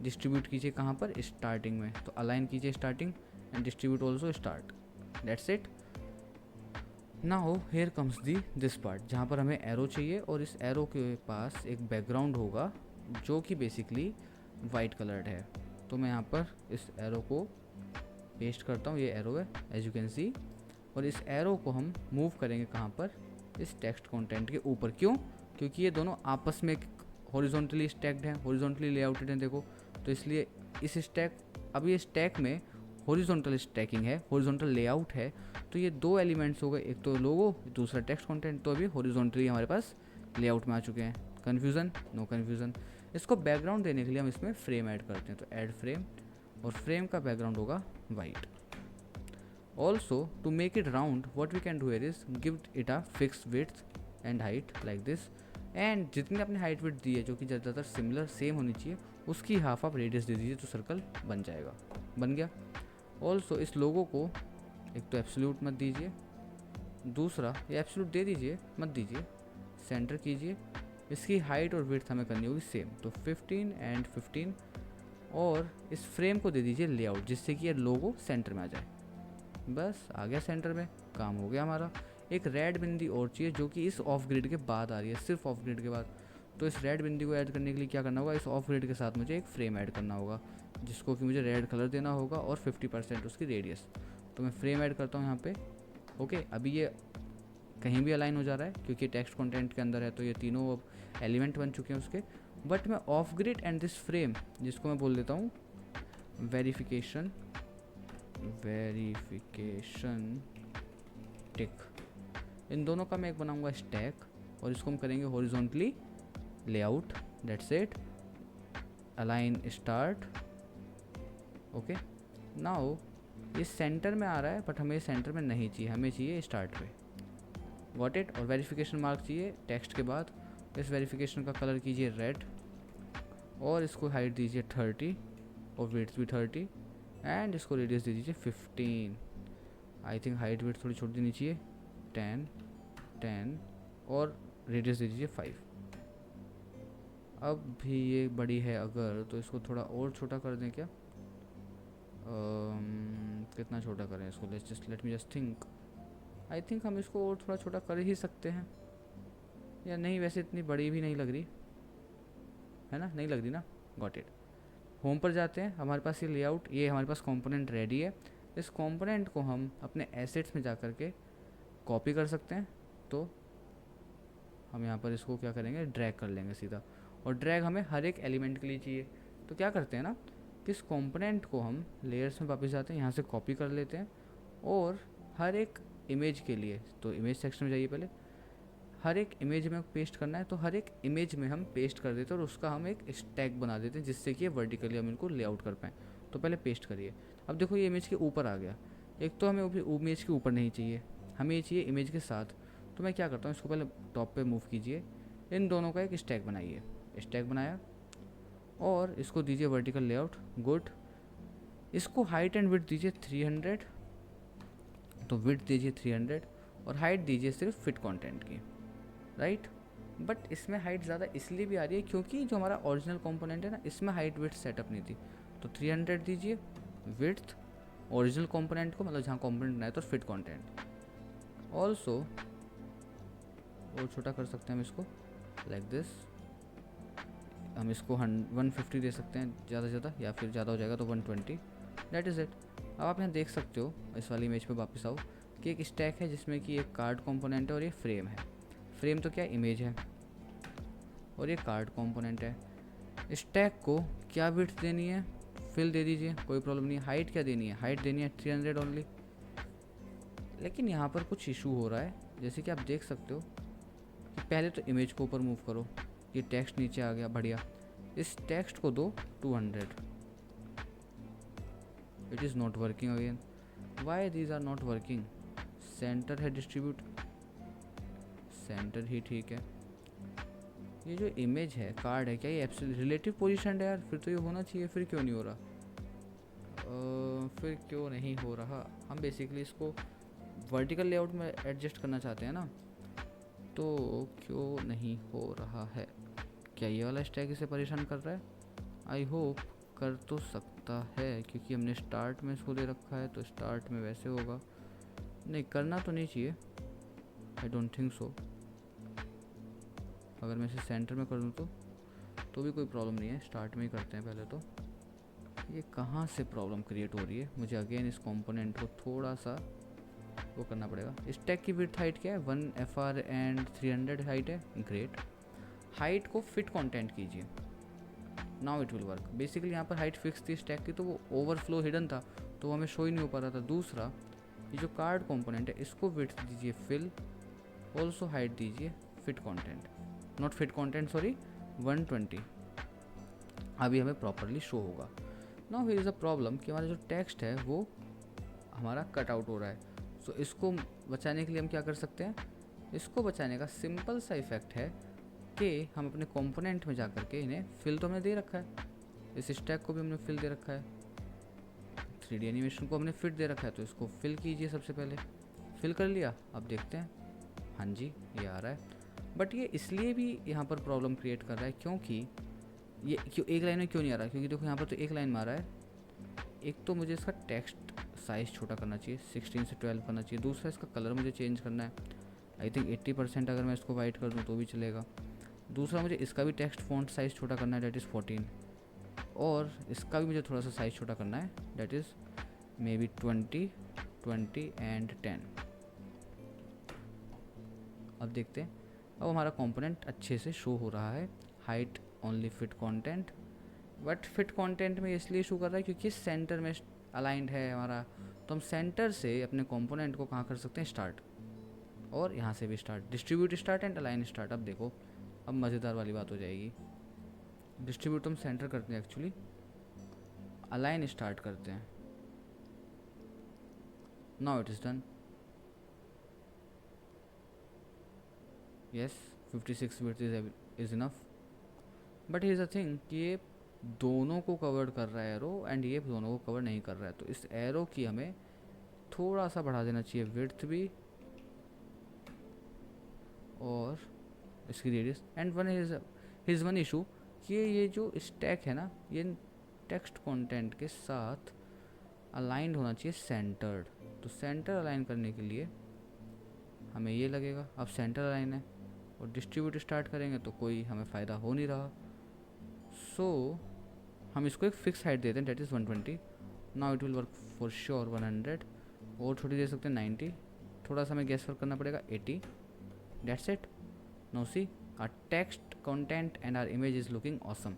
डिस्ट्रीब्यूट कीजिए कहाँ पर, स्टार्टिंग में, तो अलाइन कीजिए starting and distribute also start, that's it. Now here comes the this part, जहाँ पर हमें एरो चाहिए और इस एरो के पास एक बैकग्राउंड होगा जो कि बेसिकली वाइट कलर्ड है। तो मैं यहाँ पर इस एरो को पेस्ट करता हूँ, ये एरो है एज यू कैन सी, और इस एरो को हम मूव करेंगे कहाँ पर, इस टेक्स्ट कंटेंट के ऊपर। क्यों? क्योंकि ये दोनों आपस में हॉरिजॉन्टली स्टैक्ड हैं, हॉरिजॉन्टली लेआउटेड हैं, देखो, तो इसलिए इस स्टैक, अब ये स्टैक में हॉरिजॉन्टल स्टैकिंग है, हॉरिजॉन्टल लेआउट है, तो ये दो एलिमेंट्स हो गए, एक तो लोगो, दूसरा टेक्स्ट कंटेंट, तो अभी हॉरिजॉन्टली हमारे पास लेआउट में आ चुके हैं। कन्फ्यूज़न? No confusion. इसको बैकग्राउंड देने के लिए हम इसमें फ्रेम ऐड करते हैं, तो ऐड फ्रेम, और फ्रेम का बैकग्राउंड होगा white. Also, to make it round, what we can do here is give it a fixed width and height like this, and जितनी आपने हाइट विड्थ दी है जो कि ज़्यादातर सिमिलर सेम होनी चाहिए, उसकी हाफ आप रेडियस दे दीजिए, तो सर्कल बन जाएगा, बन गया। ऑल्सो इस लोगो को एक तो एब्सोल्यूट मत दीजिए, दूसरा ये एब्सोल्यूट दे दीजिए, मत दीजिए, सेंटर कीजिए, इसकी हाइट और विड्थ हमें करनी होगी सेम, तो 15 एंड 15, और इस फ्रेम को दे दीजिए लेआउट, जिससे कि ये लोगो सेंटर में आ जाए, बस आ गया सेंटर में, काम हो गया हमारा। एक रेड बिंदी और चाहिए जो कि इस ऑफ ग्रिड के बाद आ रही है, सिर्फ ऑफ ग्रिड के बाद, तो इस रेड बिंदी को ऐड करने के लिए क्या करना होगा, इस ऑफ ग्रिड के साथ मुझे एक फ्रेम ऐड करना होगा, जिसको कि मुझे रेड कलर देना होगा और 50% उसकी रेडियस, तो मैं फ्रेम ऐड करता हूँ यहाँ पे। ओके, अभी ये कहीं भी अलाइन हो जा रहा है क्योंकि टेक्स्ट कंटेंट के अंदर है, तो ये तीनों अब एलिमेंट बन चुके हैं उसके। बट मैं of grid and this frame, जिसको मैं बोल देता हूँ वेरिफिकेशन टिक, इन दोनों का मैं एक बनाऊंगा स्टैक, और इसको हम करेंगे horizontally layout, that's it, align start. Okay, now ये सेंटर में आ रहा है, बट हमें सेंटर में नहीं चाहिए, हमें चाहिए स्टार्ट पे, गॉट इट। और वेरिफिकेशन मार्क चाहिए टेक्स्ट के बाद, इस वेरिफिकेशन का कलर कीजिए रेड, और इसको हाइट दीजिए 30 और विड्थ भी 30 एंड इसको रेडियस दे दीजिए 15। आई थिंक हाइट विड्थ थोड़ी छोड़ देनी चाहिए, 10 10 और रेडियस दे दीजिए 5। अब भी ये बड़ी है अगर, तो इसको थोड़ा और छोटा कर दें क्या? कितना छोटा करें इसको? Late me just think. I think हम इसको और थोड़ा छोटा कर ही सकते हैं या नहीं, वैसे इतनी बड़ी भी नहीं लग रही है ना, नहीं लग रही ना। Got it. होम पर जाते हैं, हमारे पास ये लेआउट, ये हमारे पास कंपोनेंट रेडी है। इस कंपोनेंट को हम अपने एसेट्स में जा कर के कॉपी कर सकते हैं। तो हम यहाँ पर इसको क्या करेंगे, ड्रैग कर लेंगे सीधा, और ड्रैग हमें हर एक एलिमेंट के लिए चाहिए। तो क्या करते हैं ना, किस कंपोनेंट को हम लेयर्स में वापस जाते हैं, यहाँ से कॉपी कर लेते हैं और हर एक इमेज के लिए, तो इमेज सेक्शन में जाइए पहले, हर एक इमेज में पेस्ट करना है, तो हर एक इमेज में हम पेस्ट कर देते हैं और उसका हम एक स्टैक बना देते हैं जिससे कि वर्टिकली हम इनको लेआउट कर पाएँ। तो पहले पेस्ट करिए। अब देखो ये इमेज के ऊपर आ गया। एक तो हमें इमेज के ऊपर नहीं चाहिए, हमें ये चाहिए इमेज के साथ। तो मैं क्या करता हूँ, इसको पहले टॉप पे मूव कीजिए, इन दोनों का एक स्टैक बनाइए। स्टैक बनाया और इसको दीजिए वर्टिकल लेआउट, गुड। इसको हाइट एंड विड्थ दीजिए 300, तो विड्थ दीजिए 300 और हाइट दीजिए सिर्फ फिट कंटेंट की, राइट। बट इसमें हाइट ज़्यादा इसलिए भी आ रही है क्योंकि जो हमारा ओरिजिनल कंपोनेंट है ना, इसमें हाइट विड्थ सेटअप नहीं थी। तो 300 दीजिए विड्थ ओरिजिनल कंपोनेंट को, मतलब जहाँ कंपोनेंट बनाए, तो फिट कंटेंट। ऑल्सो और छोटा कर सकते हैं हम इसको, लाइक दिस। हम इसको 150 दे सकते हैं ज़्यादा से ज़्यादा, या फिर ज़्यादा हो जाएगा तो 120। That is it. अब आप यहाँ देख सकते हो, इस वाली इमेज पे वापस आओ, कि एक स्टैक है जिसमें कि एक कार्ड कंपोनेंट है और ये फ्रेम है। फ्रेम तो क्या इमेज है और ये कार्ड कंपोनेंट है। स्टैक को क्या विड्थ देनी है, फिल दे दीजिए, कोई प्रॉब्लम नहीं है। हाइट क्या देनी है, हाइट देनी है 300 ओनली। लेकिन यहाँ पर कुछ इशू हो रहा है, जैसे कि आप देख सकते हो कि पहले तो इमेज को ऊपर मूव करो, ये टेक्स्ट नीचे आ गया, बढ़िया। इस टेक्स्ट को दो 200। It is not working again. Why these are not working? Center है डिस्ट्रीब्यूट, सेंटर ही ठीक है। ये जो इमेज है, कार्ड है, क्या ये एब्सोल्यूट रिलेटिव पोजीशन है यार? फिर तो ये होना चाहिए, फिर क्यों नहीं हो रहा? फिर क्यों नहीं हो रहा? हम बेसिकली इसको वर्टिकल लेआउट में एडजस्ट करना चाहते हैं ना, तो क्यों नहीं हो रहा है? क्या ये वाला स्टैक इसे परेशान कर रहा है? आई होप कर तो सकता है, क्योंकि हमने स्टार्ट में इसको दे रखा है, तो स्टार्ट में वैसे होगा। नहीं, करना तो नहीं चाहिए, आई डोंट थिंक सो। अगर मैं इसे सेंटर में कर दूँ तो भी कोई प्रॉब्लम नहीं है। स्टार्ट में ही करते हैं पहले। तो ये कहाँ से प्रॉब्लम क्रिएट हो रही है? मुझे अगेन इस कंपोनेंट को थोड़ा सा वो करना पड़ेगा। स्टैक की विड्थ हाइट क्या है? 1 FR एंड 300 हाइट है, ग्रेट। हाइट को फिट कंटेंट कीजिए, now it will work. Basically यहाँ पर हाइट फिक्स थी स्टैक की, तो वो ओवरफ्लो हिडन था, तो वो हमें शो ही नहीं हो पा रहा था। दूसरा, ये जो कार्ड कंपोनेंट है, इसको विड्थ दीजिए फिल, ऑल्सो हाइट दीजिए fit content, not fit content sorry, 120। अभी हमें प्रॉपरली शो होगा। Now here is a problem कि हमारा जो टेक्स्ट है वो हमारा कट आउट हो रहा है। सो इसको बचाने के लिए हम क्या कर सकते हैं? इसको बचाने का सिंपल सा इफेक्ट है कि हम अपने कंपोनेंट में जा कर के इन्हें फिल तो हमने दे रखा है, इस स्टैक को भी हमने फिल दे रखा है, 3D एनिमेशन को हमने फिट दे रखा है, तो इसको फिल कीजिए। सबसे पहले फिल कर लिया, अब देखते हैं, हाँ जी ये आ रहा है। बट ये इसलिए भी यहाँ पर प्रॉब्लम क्रिएट कर रहा है क्योंकि ये क्यों एक लाइन में क्यों नहीं आ रहा है? क्योंकि देखो यहाँ पर तो एक लाइन में आ रहा है। एक तो मुझे इसका टेक्स्ट साइज़ छोटा करना चाहिए, 16 से 12 करना चाहिए। दूसरा, इसका कलर मुझे चेंज करना है। आई थिंक 80% अगर मैं इसको वाइट कर दूँ तो भी चलेगा। दूसरा, मुझे इसका भी टेक्स्ट फॉन्ट साइज़ छोटा करना है, डेट इज़ 14। और इसका भी मुझे थोड़ा सा साइज़ छोटा करना है, that is may be 20 and 10। अब देखते हैं, अब हमारा कंपोनेंट अच्छे से शो हो रहा है। Height only fit content, but fit content में इसलिए शो कर रहा है क्योंकि सेंटर में अलाइंड है हमारा। तो हम सेंटर से अपने कंपोनेंट को कहाँ कर सकते हैं? स्टार्ट, और यहाँ से भी start, distribute start and align start. अब देखो, अब मज़ेदार वाली बात हो जाएगी। डिस्ट्रीब्यूट हम सेंटर करते हैं एक्चुअली, अलाइन स्टार्ट करते हैं। Now it is done. Yes, 56 width is enough. But here is a thing कि ये दोनों को कवर कर रहा है एरो, एंड ये दोनों को कवर नहीं कर रहा है। तो इस एरो की हमें थोड़ा सा बढ़ा देना चाहिए विड्थ भी, और इसकी radius. And one is one issue कि ये जो स्टैक है ना, ये टेक्स्ट कंटेंट के साथ अलाइंड होना चाहिए सेंटर्ड। तो सेंटर अलाइन करने के लिए हमें ये लगेगा। अब सेंटर अलाइन है और डिस्ट्रीब्यूट स्टार्ट करेंगे तो कोई हमें फ़ायदा हो नहीं रहा। सो हम इसको एक फिक्स हाइट देते हैं, that is 120। Now it will work for sure 100, और थोड़ी दे सकते हैं 90, थोड़ा सा हमें गैस वर्क करना पड़ेगा 80। That's it. Now see our text content and our image is looking awesome.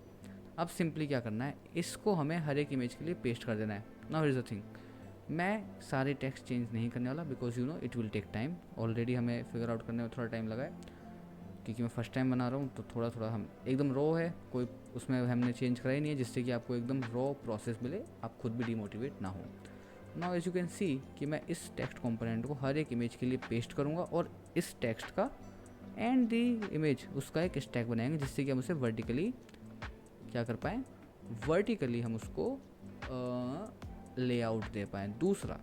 अब सिंपली क्या करना है, इसको हमें हर एक इमेज के लिए पेस्ट कर देना है। Now here is the thing, मैं सारे टेक्स्ट चेंज नहीं करने वाला, because you know it will take time. Already हमें फिगर आउट करने में थोड़ा टाइम लगा है, क्योंकि मैं फर्स्ट टाइम बना रहा हूँ। तो थोड़ा थोड़ा हम एकदम रॉ है, कोई उसमें हमने चेंज करा ही नहीं है, जिससे कि आपको एकदम रॉ प्रोसेस मिले, आप खुद भी डिमोटिवेट ना हो। Now as you can see कि मैं इस टेक्स्ट कंपोनेंट को हर एक इमेज के लिए पेस्ट करूँगा, और इस टेक्स्ट का एंड दी इमेज उसका एक स्टैक बनाएंगे, जिससे कि हम उसे वर्टिकली क्या कर पाएँ, वर्टिकली हम उसको लेआउट दे पाएँ। दूसरा,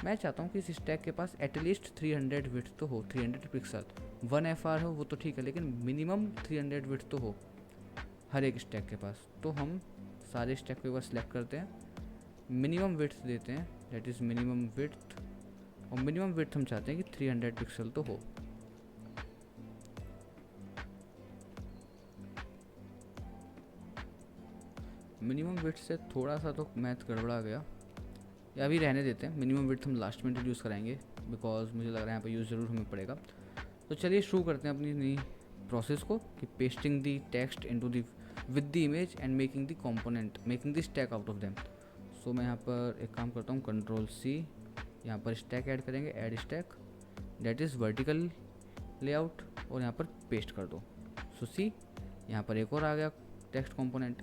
मैं चाहता हूँ कि इस स्टैक के पास एटलीस्ट 300 विड्थ तो हो, 300 पिक्सल। 1 FR हो वो तो ठीक है, लेकिन मिनिमम 300 विड्थ तो हो हर एक स्टैक के पास। तो हम सारे स्टैक को एक बार सेलेक्ट करते हैं, मिनिमम विड्थ देते हैं, दैट इज़ मिनिमम विड्थ, और मिनिमम विड्थ हम चाहते हैं कि 300 पिक्सल तो हो। मिनिमम विड्थ से थोड़ा सा तो मैथ गड़बड़ा गया, या अभी रहने देते हैं। मिनिमम विड्थ हम लास्ट में इंट्रोड्यूस कराएंगे, बिकॉज मुझे लग रहा है यहाँ पर यूज़ ज़रूर हमें पड़ेगा। तो चलिए शुरू करते हैं अपनी नई प्रोसेस को, कि pasting the text into the with the image and making the component, making the stack out of them. So मैं यहाँ पर एक काम करता हूँ, Ctrl+C, यहाँ पर स्टैक ऐड करेंगे, add stack, that is vertical layout, और यहाँ पर पेस्ट कर दो। सो सी यहाँ पर एक और आ गया टेक्स्ट कंपोनेंट।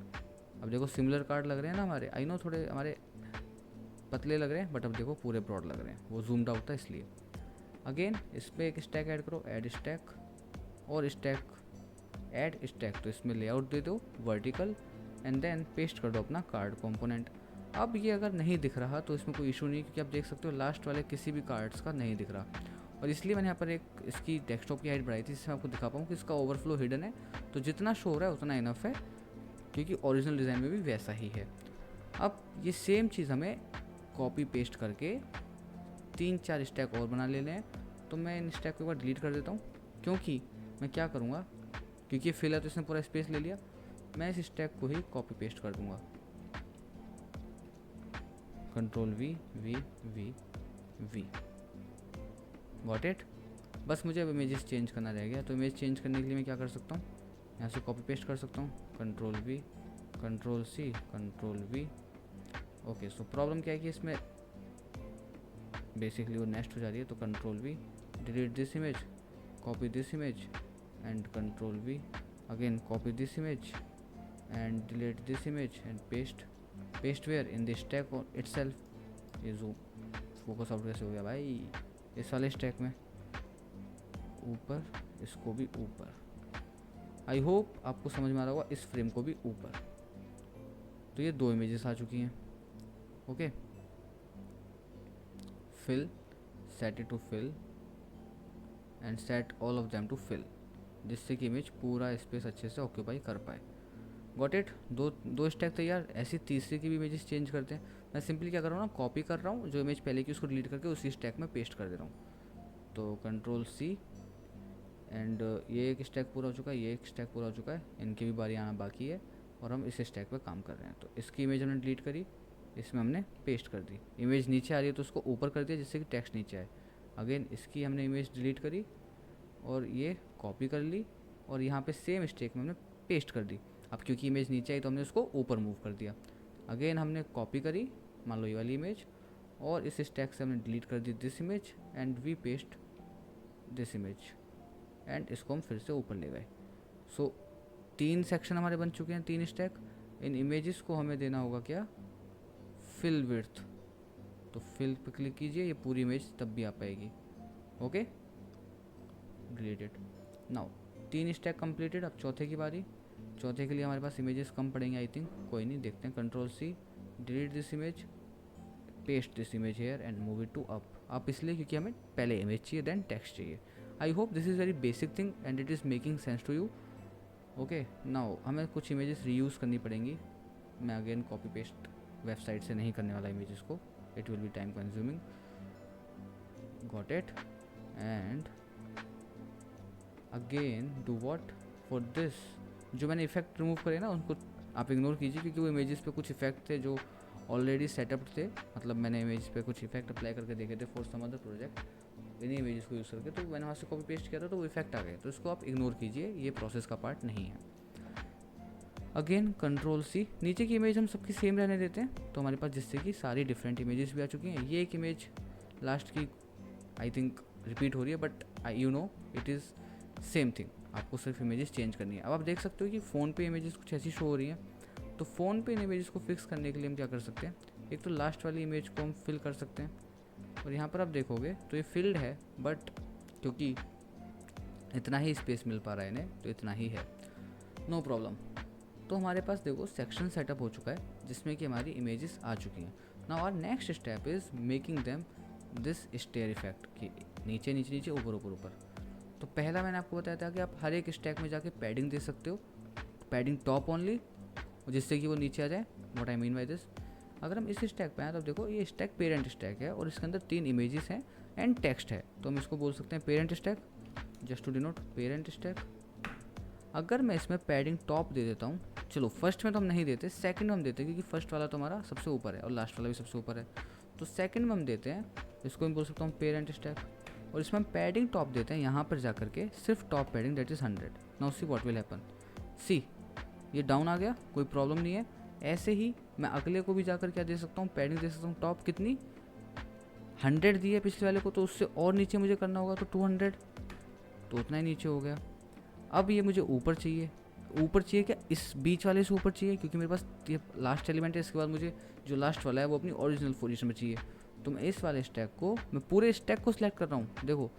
अब देखो सिमिलर कार्ड लग रहे हैं ना हमारे, आई नो थोड़े हमारे पतले लग रहे हैं, बट अब देखो पूरे ब्रॉड लग रहे हैं, वो जूम्ड आउट था इसलिए। अगेन इस पर एक स्टैक ऐड करो, ऐड स्टैक, और स्टैक ऐड स्टैक, तो इसमें लेआउट दे दो वर्टिकल, एंड देन पेस्ट कर दो अपना कार्ड कंपोनेंट। अब ये अगर नहीं दिख रहा तो इसमें कोई इशू नहीं, क्योंकि आप देख सकते हो लास्ट वाले किसी भी कार्ड्स का नहीं दिख रहा, और इसलिए मैंने यहाँ पर एक इसकी डेस्कटॉप की हाइट बढ़ाई थी, जिससे मैं आपको दिखा पाऊँ कि इसका ओवरफ्लो हिडन है। तो जितना शो हो रहा है उतना इनफ है, क्योंकि ओरिजिनल डिज़ाइन में भी वैसा ही है। अब ये सेम चीज़ हमें कॉपी पेस्ट करके 3-4 स्टैक और बना लेने हैं। तो मैं इन स्टैक को एक बार डिलीट कर देता हूँ, क्योंकि मैं क्या करूँगा, क्योंकि फिल है तो इसने पूरा स्पेस ले लिया, मैं इस स्टैक को ही कॉपी पेस्ट कर दूँगा। Ctrl+V got it. बस मुझे अब इमेजेस चेंज करना रह गया। तो इमेज चेंज करने के लिए मैं क्या कर सकता हूँ, यहाँ से कॉपी पेस्ट कर सकता हूँ, Ctrl+V, Ctrl+C, Ctrl+V। Okay, so problem क्या है कि इसमें बेसिकली वो नेक्स्ट हो जा रही है। तो Ctrl+V, delete this image, copy this image, and Ctrl+V, again copy this image and delete this image, and paste where in this stack itself. ये जो फोकस आउट कैसे हो गया भाई, इस वाले स्टैक में ऊपर, इसको भी ऊपर। आई होप आपको समझ में आ रहा होगा, इस फ्रेम को भी ऊपर। तो ये 2 इमेजेस आ चुकी हैं। Okay, fill, set it to fill, and set all of them to fill, जिससे कि इमेज पूरा स्पेस अच्छे से ऑक्यूपाई कर पाए। Got it. दो स्टैक तैयार। ऐसी तीसरे की भी इमेजेस चेंज करते हैं। मैं सिंपली क्या कर रहा हूँ ना, कॉपी कर रहा हूँ जो इमेज पहले की, उसको डिलीट करके उसी स्टैक में पेस्ट कर दे रहा हूँ। तो Ctrl+C, एंड ये एक स्टैक पूरा हो चुका है, ये एक स्टैक पूरा हो चुका है, इनकी भी बारी आना बाकी है, और हम इस स्टैक पे काम कर रहे हैं। तो इसकी इमेज हमने डिलीट करी, इसमें हमने पेस्ट कर दी। इमेज नीचे आ रही है तो उसको ऊपर कर दिया, जिससे कि टेक्स्ट नीचे आए। अगेन इसकी हमने इमेज डिलीट करी, और ये कॉपी कर ली, और यहाँ पे सेम स्टैक में हमने पेस्ट कर दी। अब क्योंकि इमेज नीचे आई तो हमने उसको ऊपर मूव कर दिया। अगेन हमने कॉपी करी, मान लो ये वाली इमेज, और इस स्टैक से हमने डिलीट कर दी this image, and we paste this image, and इसको हम फिर से ऊपर ले गए। सो 3 सेक्शन हमारे बन चुके हैं, 3 स्टैक। इन इमेजेस को हमें देना होगा क्या, फिल विड्थ। तो फिल पे क्लिक कीजिए, ये पूरी इमेज तब भी आ पाएगी। Okay, deleted. Now 3 stack completed. अब चौथे की बारी। चौथे के लिए हमारे पास इमेजेस कम पड़ेंगे आई थिंक, कोई नहीं, देखते हैं। Control C, delete this image, paste this image here and move it to up इसलिए क्योंकि हमें पहले इमेज चाहिए देन टेक्स्ट चाहिए। I hope this is very basic thing and it is making sense to you. Okay, now हमें कुछ images reuse करनी पड़ेंगी। मैं अगेन कॉपी पेस्ट वेबसाइट से नहीं करने वाला इमेजेस को, it will be time consuming. Got it. And again do what for this, जो मैंने इफेक्ट रिमूव करे ना उनको आप इग्नोर कीजिए, क्योंकि वो इमेजेस पे कुछ इफेक्ट थे जो ऑलरेडी सेटअप थे, मतलब मैंने इमेज पे कुछ इफेक्ट अप्लाई करके देखे थे फॉर सम अदर प्रोजेक्ट इन्हीं इमेजेस को यूज़ करके, तो मैंने वहाँ से कॉपी पेस्ट किया था तो वो इफेक्ट आ गए, तो इसको आप इग्नोर कीजिए, ये प्रोसेस का पार्ट नहीं है। अगेन कंट्रोल सी, नीचे की इमेज हम सबकी सेम रहने देते हैं, तो हमारे पास जिससे कि सारी डिफरेंट इमेजेस भी आ चुकी हैं। ये एक इमेज लास्ट की आई थिंक रिपीट हो रही है, but you know it is same thing, आपको सिर्फ इमेजेस चेंज करनी है। अब आप देख सकते हो कि फ़ोन पे इमेजेस कुछ ऐसी शो हो रही हैं, तो फ़ोन पे इन इमेजेस को फिक्स करने के लिए हम क्या कर सकते हैं, एक तो लास्ट वाली इमेज को हम फिल कर सकते हैं, और यहाँ पर आप देखोगे तो ये फिल्ड है, बट क्योंकि इतना ही स्पेस मिल पा रहा है इन्हें तो इतना ही है, नो प्रॉब्लम। तो हमारे पास देखो सेक्शन सेटअप हो चुका है जिसमें कि हमारी इमेजेस आ चुकी हैं। Now our next step is making them this stair effect, कि नीचे नीचे नीचे ऊपर ऊपर ऊपर। तो पहला मैंने आपको बताया था कि आप हर एक स्टैक में जाके पैडिंग दे सकते हो, पैडिंग टॉप ओनली, जिससे कि वो नीचे आ जाए। What I mean by this, अगर हम इस स्टैक पे आए तो देखो ये स्टैक पेरेंट स्टैक है और इसके अंदर 3 इमेजेस हैं एंड टेक्स्ट है, तो हम इसको बोल सकते हैं parent stack, just to denote parent stack. अगर मैं इसमें पैडिंग टॉप दे देता हूँ, चलो फर्स्ट में तो हम नहीं देते, सेकंड में हम देते हैं, क्योंकि फर्स्ट वाला तो हमारा सबसे ऊपर है और लास्ट वाला भी सबसे ऊपर है, तो सेकंड में हम देते हैं, इसको मैं बोल सकता हूँ पेरेंट स्टैक, और इसमें हम पैडिंग टॉप देते हैं यहाँ पर जा करके सिर्फ top padding that is 100। Now see what will happen, see ये डाउन आ गया, कोई प्रॉब्लम नहीं है। ऐसे ही मैं अगले को भी जाकर क्या दे सकता हूँ, पैडिंग दे सकता हूँ टॉप कितनी 100 दी है पिछले वाले को, तो उससे और नीचे मुझे करना होगा तो 200, तो उतना ही नीचे हो गया। अब ये मुझे ऊपर चाहिए, ऊपर चाहिए क्या, इस बीच वाले से ऊपर चाहिए, क्योंकि मेरे पास ये लास्ट एलिमेंट है, इसके बाद मुझे जो लास्ट वाला है वो अपनी ओरिजिनल पोजीशन में चाहिए, तो मैं इस वाले स्टैक को, मैं पूरे स्टैक को सिलेक्ट कर रहा हूँ, देखो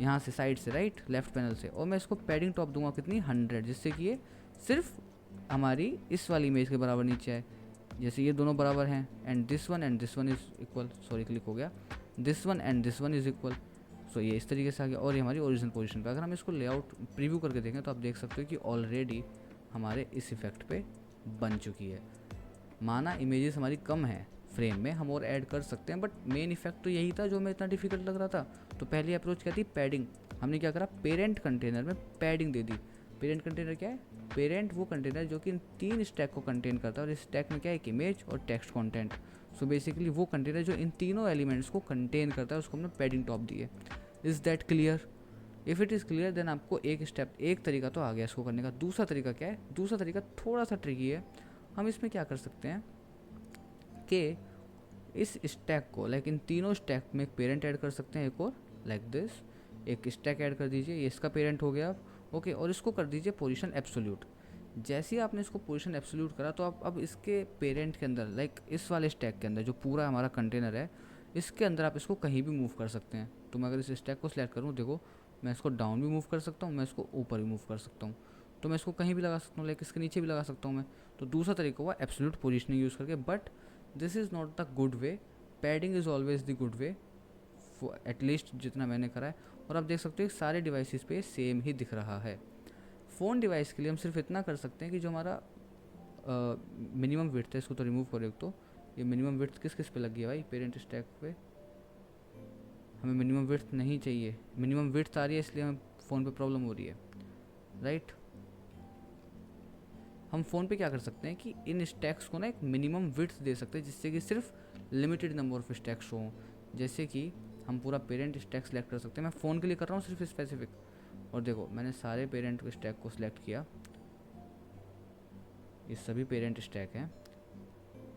यहाँ से साइड से राइट लेफ्ट पैनल से, और मैं इसको पैडिंग टॉप दूंगा कितनी 100, जिससे कि ये सिर्फ हमारी इस वाली इमेज के बराबर नीचे आए, जैसे ये दोनों बराबर हैं, and this one is equal, sorry click हो गया, this one and this one is equal, so ये इस तरीके से आ गया, और ये हमारी ओरिजिनल पोजीशन पे। अगर हम इसको लेआउट प्रीव्यू करके देखें तो आप देख सकते हो कि ऑलरेडी हमारे इस इफेक्ट पे बन चुकी है। माना इमेजेस हमारी कम है फ्रेम में, हम और ऐड कर सकते हैं, बट मेन इफेक्ट तो यही था जो हमें इतना डिफिकल्ट लग रहा था। तो पहली अप्रोच क्या थी, पैडिंग, हमने क्या करा, पेरेंट कंटेनर में पैडिंग दे दी। पेरेंट कंटेनर क्या है, पेरेंट वो कंटेनर जो कि इन 3 स्टैक को कंटेन करता है, और इस स्टैक में क्या है, एक इमेज और टेक्स्ट कंटेंट। सो बेसिकली वो कंटेनर जो इन तीनों एलिमेंट्स को कंटेन करता है उसको हमने पैडिंग टॉप दी है। Is that clear? If it is clear then आपको एक तरीका तो आ गया इसको करने का। दूसरा तरीका क्या है, दूसरा तरीका थोड़ा सा ट्रिकी है। हम इसमें क्या कर सकते हैं कि इस स्टैक को लाइक इन तीनों स्टैक में एक पेरेंट ऐड कर सकते हैं, एक और लाइक दिस, एक स्टैक ऐड कर दीजिए, ये इसका पेरेंट हो गया ओके, और इसको कर दीजिए पोजीशन एब्सोल्यूट। जैसे ही आपने इसको पोजीशन एब्सोल्यूट करा तो आप अब इसके पेरेंट के अंदर लाइक इस वाले स्टैक के अंदर जो पूरा हमारा कंटेनर है इसके अंदर आप इसको कहीं भी मूव कर सकते हैं। तो मैं अगर इस स्टैक को सिलेक्ट करूँ, देखो मैं इसको डाउन भी मूव कर सकता हूँ, मैं इसको ऊपर भी मूव कर सकता हूँ, तो मैं इसको कहीं भी लगा सकता हूँ, लाइक इसके नीचे भी लगा सकता हूँ मैं। तो दूसरा तरीका हुआ एब्सोल्यूट पोजीशनिंग यूज़ करके, but this is not the good way. Padding is always the good way, at least जितना मैंने करा है। और आप देख सकते हो सारे डिवाइसेस पे सेम ही दिख रहा है। फ़ोन डिवाइस के लिए हम सिर्फ इतना कर सकते हैं कि जो हमारा मिनिमम विड्थ है इसको तो रिमूव करो। एक तो ये मिनिमम विड्थ किस किस पे लग गई है भाई, पेरेंट स्टैक पे हमें मिनिमम विड्थ नहीं चाहिए, मिनिमम विड्थ आ रही है इसलिए हमें फ़ोन पे प्रॉब्लम हो रही है, राइट। हम फ़ोन पे क्या कर सकते हैं कि इन स्टैक्स को ना एक मिनिमम विड्थ दे सकते हैं, जिससे कि सिर्फ लिमिटेड नंबर ऑफ स्टैक्स हों। जैसे कि हम पूरा पेरेंट स्टैक सेलेक्ट कर सकते हैं, मैं फ़ोन के लिए कर रहा हूँ सिर्फ स्पेसिफिक, और देखो मैंने सारे पेरेंट के स्टैक को सिलेक्ट किया, ये सभी पेरेंट स्टैक हैं,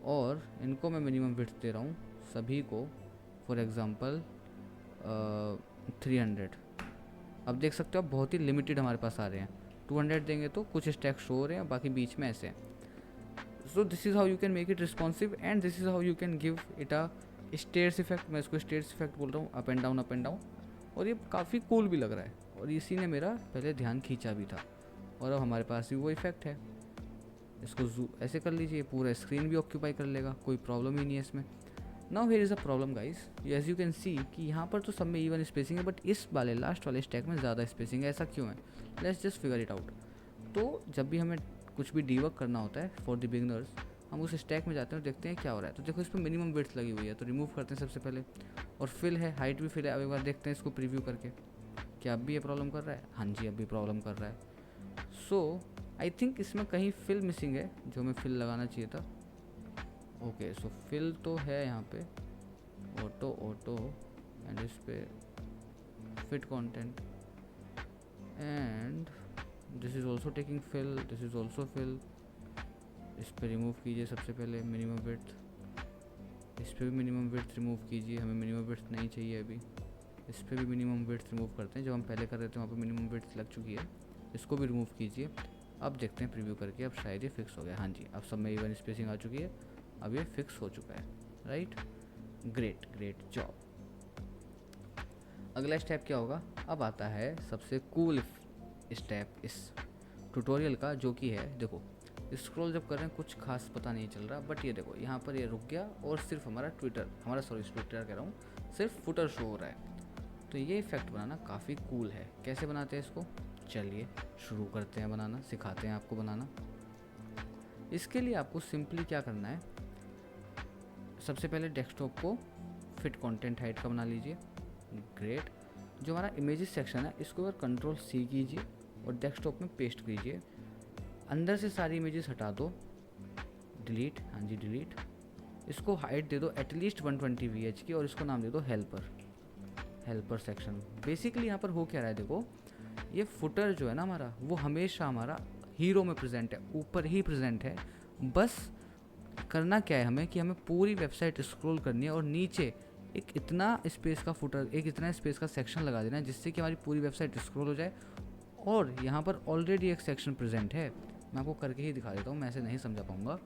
और इनको मैं मिनिमम विड्थ दे रहा हूँ सभी को, फॉर एग्ज़ाम्पल 300। अब देख सकते हो आप बहुत ही लिमिटेड हमारे पास आ रहे हैं। 200 देंगे तो कुछ स्टैक शो हो रहे हैं, बाकी बीच में ऐसे हैं। सो this is how you can make it responsive and this is how you can give it a stairs effect. मैं इसको स्टेयर्स इफेक्ट बोल रहा हूँ, अप एंड डाउन, और ये काफ़ी कूल भी लग रहा है, और इसी ने मेरा पहले ध्यान खींचा भी था, और अब हमारे पास भी वो इफेक्ट है। इसको ऐसे कर लीजिए, पूरा स्क्रीन भी ऑक्यूपाई कर लेगा, कोई प्रॉब्लम ही नहीं है इसमें। Now here is a problem guys, as you can see कि यहाँ पर तो सब में इवन स्पेसिंग है, बट इस वाले लास्ट वाले स्टैक में ज़्यादा स्पेसिंग है। ऐसा क्यों है? Let's just figure it out. तो जब भी हमें कुछ भी डीवर्क करना होता है फॉर द बिगनर्स, हम उस स्टैक में जाते हैं और देखते हैं क्या हो रहा है। तो देखो इस पर मिनिमम विड्थ लगी हुई है, तो रिमूव करते हैं सबसे पहले। और फिल है, हाइट भी फिल है। अब एक बार देखते हैं इसको प्रीव्यू करके, क्या अब भी ये प्रॉब्लम कर रहा है? हाँ जी, अब भी प्रॉब्लम कर रहा है। सो आई थिंक इसमें कहीं फिल मिसिंग है, जो हमें फिल लगाना चाहिए था। ओके, सो फिल तो है यहाँ पे, ऑटो एंड इस पे fit content and this is also taking fill, this is also fill. इस पे रिमूव कीजिए सबसे पहले मिनिमम विड्थ, इस पे भी मिनिमम विड्थ रिमूव कीजिए, हमें मिनिमम विड्थ नहीं चाहिए अभी। इस पे भी मिनिमम विड्थ रिमूव करते हैं, जो हम पहले कर रहे थे वहाँ पे मिनिमम विड्थ लग चुकी है। इसको भी रिमूव कीजिए। अब देखते हैं प्रीव्यू करके, अब शायद ये फिक्स हो गया। हाँ जी, अब सब में इवन स्पेसिंग आ चुकी है, अब ये फिक्स हो चुका है, राइट। Great great job. अगला स्टेप क्या होगा? अब आता है सबसे कूल स्टेप इस ट्यूटोरियल का, जो कि है, देखो स्क्रॉल जब कर रहे हैं कुछ खास पता नहीं चल रहा, बट ये देखो यहाँ पर ये रुक गया और सिर्फ हमारा ट्विटर कह रहा हूँ, सिर्फ फुटर शो हो रहा है। तो ये इफेक्ट बनाना काफ़ी कूल है। कैसे बनाते हैं इसको? चलिए शुरू करते हैं बनाना, सिखाते हैं आपको बनाना। इसके लिए आपको सिंपली क्या करना है, सबसे पहले डेस्कटॉप को फिट कंटेंट हाइट का बना लीजिए। ग्रेट। जो हमारा इमेजेस सेक्शन है इसको कंट्रोल सी कीजिए और डेस्कटॉप में पेस्ट कीजिए। अंदर से सारी इमेजेस हटा दो, डिलीट, हाँ जी डिलीट। इसको हाइट दे दो एटलीस्ट 120 VH की और इसको नाम दे दो हेल्पर सेक्शन। बेसिकली यहाँ पर हो क्या रहा है, देखो ये फुटर जो है ना हमारा, वो हमेशा हमारा हीरो में प्रेजेंट है, ऊपर ही प्रेजेंट है। बस करना क्या है हमें, कि हमें पूरी वेबसाइट स्क्रॉल करनी है और नीचे एक इतना स्पेस का फुटर, एक इतना स्पेस का सेक्शन लगा देना है जिससे कि हमारी पूरी वेबसाइट स्क्रॉल हो जाए। और यहाँ पर ऑलरेडी एक सेक्शन प्रेजेंट है, मैं आपको करके ही दिखा देता हूँ, मैं ऐसे नहीं समझा पाऊँगा।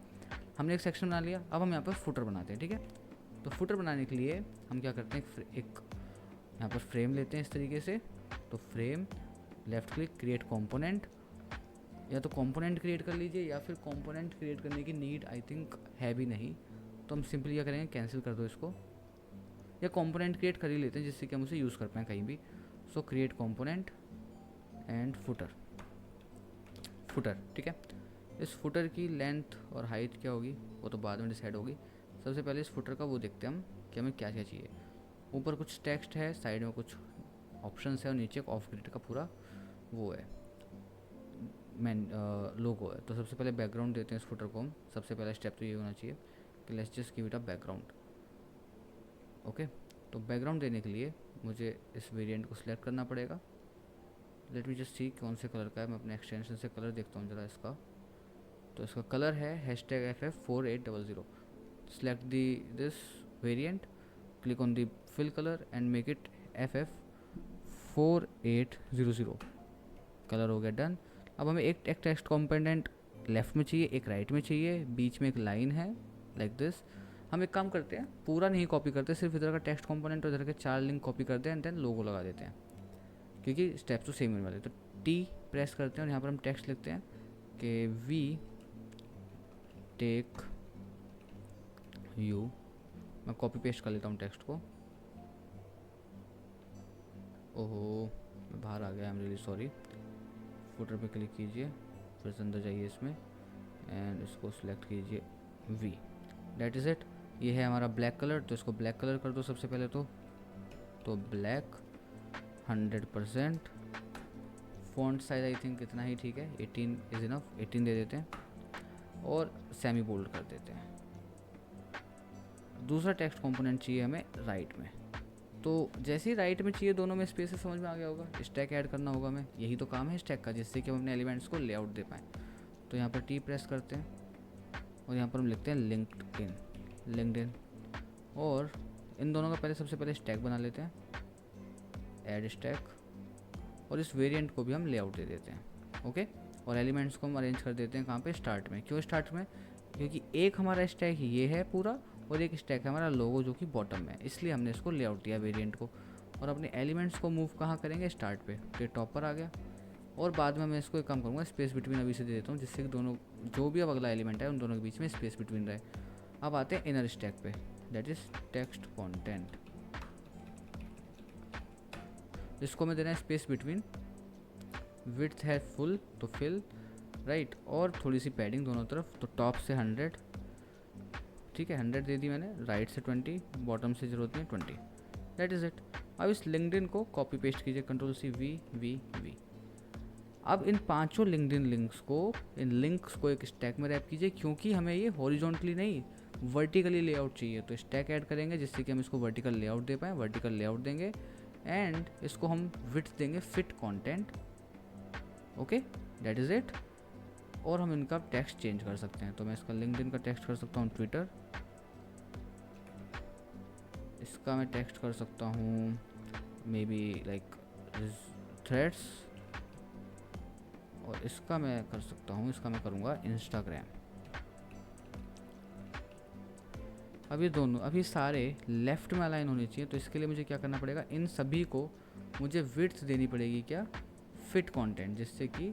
हमने एक सेक्शन बना लिया, अब हम यहाँ पर फुटर बनाते हैं, ठीक है। तो फुटर बनाने के लिए हम क्या करते हैं, एक यहाँ पर फ्रेम लेते हैं इस तरीके से। तो frame, left click, create component, या तो कंपोनेंट क्रिएट कर लीजिए या फिर कंपोनेंट क्रिएट करने की नीड आई थिंक है भी नहीं। तो हम सिंपली क्या करेंगे, कैंसिल कर दो इसको, या कंपोनेंट क्रिएट कर ही लेते हैं जिससे कि हम उसे यूज़ कर पाएँ कहीं भी। सो क्रिएट कंपोनेंट एंड फुटर, ठीक है। इस फुटर की लेंथ और हाइट क्या होगी वो तो बाद में डिसाइड होगी। सबसे पहले इस फुटर का वो देखते हैं हम कि हमें क्या क्या चाहिए। ऊपर कुछ टेक्स्ट है, साइड में कुछ ऑप्शंस है और नीचे एक ऑफ ग्रिड का पूरा वो है लोगो है। तो सबसे पहले बैकग्राउंड देते हैं इस फुटर को हम। सबसे पहला स्टेप तो ये होना चाहिए कि let's just give it a background. Okay, तो बैकग्राउंड देने के लिए मुझे इस वेरिएंट को सिलेक्ट करना पड़ेगा। लेट मी जस्ट सी कौन से कलर का है, मैं अपने एक्सटेंशन से कलर देखता हूँ ज़रा इसका। तो इसका कलर है #FF4800। Select this variant, click on the fill colour and make it FF4800। Colour हो गया डन। अब हमें एक टेक्स्ट कंपोनेंट लेफ्ट में चाहिए, एक राइट में चाहिए, बीच में एक लाइन है लाइक दिस। हम एक काम करते हैं, पूरा नहीं कॉपी करते, सिर्फ इधर का टेक्स्ट कंपोनेंट और इधर के 4 लिंक कॉपी करते हैं एंड देन लोगो लगा देते हैं, क्योंकि स्टेप्स तो सेम होने वाले। तो T प्रेस करते हैं और यहाँ पर हम टेक्स्ट लिखते हैं कि वी टेक यू। मैं कॉपी पेस्ट कर लेता हूँ टेक्स्ट को। ओहो, मैं बाहर आ गया, I am really sorry. Footer पे क्लिक कीजिए, फिर से अंदर जाइए इसमें एंड इसको सिलेक्ट कीजिए वी। That is it. ये है हमारा ब्लैक कलर, तो इसको ब्लैक कलर कर दो सबसे पहले। तो black 100%। Font size I think इतना ही ठीक है, 18 इज़ इनफ, 18 दे देते हैं और सेमी बोल्ड कर देते हैं। दूसरा टेक्स्ट कंपोनेंट चाहिए हमें राइट में। तो जैसे ही राइट में चाहिए, दोनों में स्पेस समझ में आ गया होगा। स्टैक ऐड करना होगा हमें, यही तो काम है स्टैक का, जिससे कि हम अपने एलिमेंट्स को लेआउट दे पाएँ। तो यहाँ पर T प्रेस करते हैं और यहाँ पर हम लिखते हैं लिंक्डइन। और इन दोनों का सबसे पहले स्टैक बना लेते हैं, ऐड स्टैक, और इस वेरिएंट को भी हम लेआउट दे देते हैं। ओके, और एलिमेंट्स को हम अरेंज कर देते हैं कहाँ पे, स्टार्ट में। क्यों स्टार्ट में? क्योंकि एक हमारा स्टैक ये है पूरा और एक स्टैक है हमारा लोगो जो कि बॉटम में है, इसलिए हमने इसको लेआउट दिया वेरिएंट को। और अपने एलिमेंट्स को मूव कहाँ करेंगे, स्टार्ट पे। तो ये टॉप पर आ गया, और बाद में मैं इसको एक काम करूँगा, स्पेस बिटवीन अभी से दे देता हूँ, जिससे कि दोनों जो भी अब अगला एलिमेंट है उन दोनों के बीच में स्पेस बिटवीन रहे। अब आते हैं इनर स्टैक पे, दैट इज़ टेक्स्ट कंटेंट। इसको मैं देना है स्पेस बिटवीन, विड्थ है फुल तो फिल, राइट, और थोड़ी सी पैडिंग दोनों तरफ, तो टॉप से 100, ठीक है 100 दे दी मैंने, राइट से 20, बॉटम से जरूरत नहीं 20, दैट इज़ इट। अब इस लिंक्डइन को कॉपी पेस्ट कीजिए, कंट्रोल सी वी। अब इन पांचों लिंक्डइन लिंक्स को, इन लिंक्स को एक स्टैक में रैप कीजिए, क्योंकि हमें ये हॉरिजॉन्टली नहीं वर्टिकली लेआउट चाहिए, तो स्टैक ऐड करेंगे जिससे कि हम इसको वर्टिकल लेआउट दे पाएँ, वर्टिकल लेआउट देंगे एंड इसको हम विड्थ देंगे fit content, okay that is it. और हम इनका टेक्स्ट चेंज कर सकते हैं, तो मैं इसका लिंक्डइन का टेक्स्ट कर सकता हूँ ट्विटर, इसका मैं टेक्स्ट कर सकता हूँ मे बी लाइक थ्रेड्स, और इसका मैं कर सकता हूँ, इसका मैं करूँगा इंस्टाग्राम। अब ये दोनों, अब ये सारे लेफ़्ट में अलाइन होने चाहिए, तो इसके लिए मुझे क्या करना पड़ेगा, इन सभी को मुझे विड्थ देनी पड़ेगी, क्या, फिट कंटेंट, जिससे कि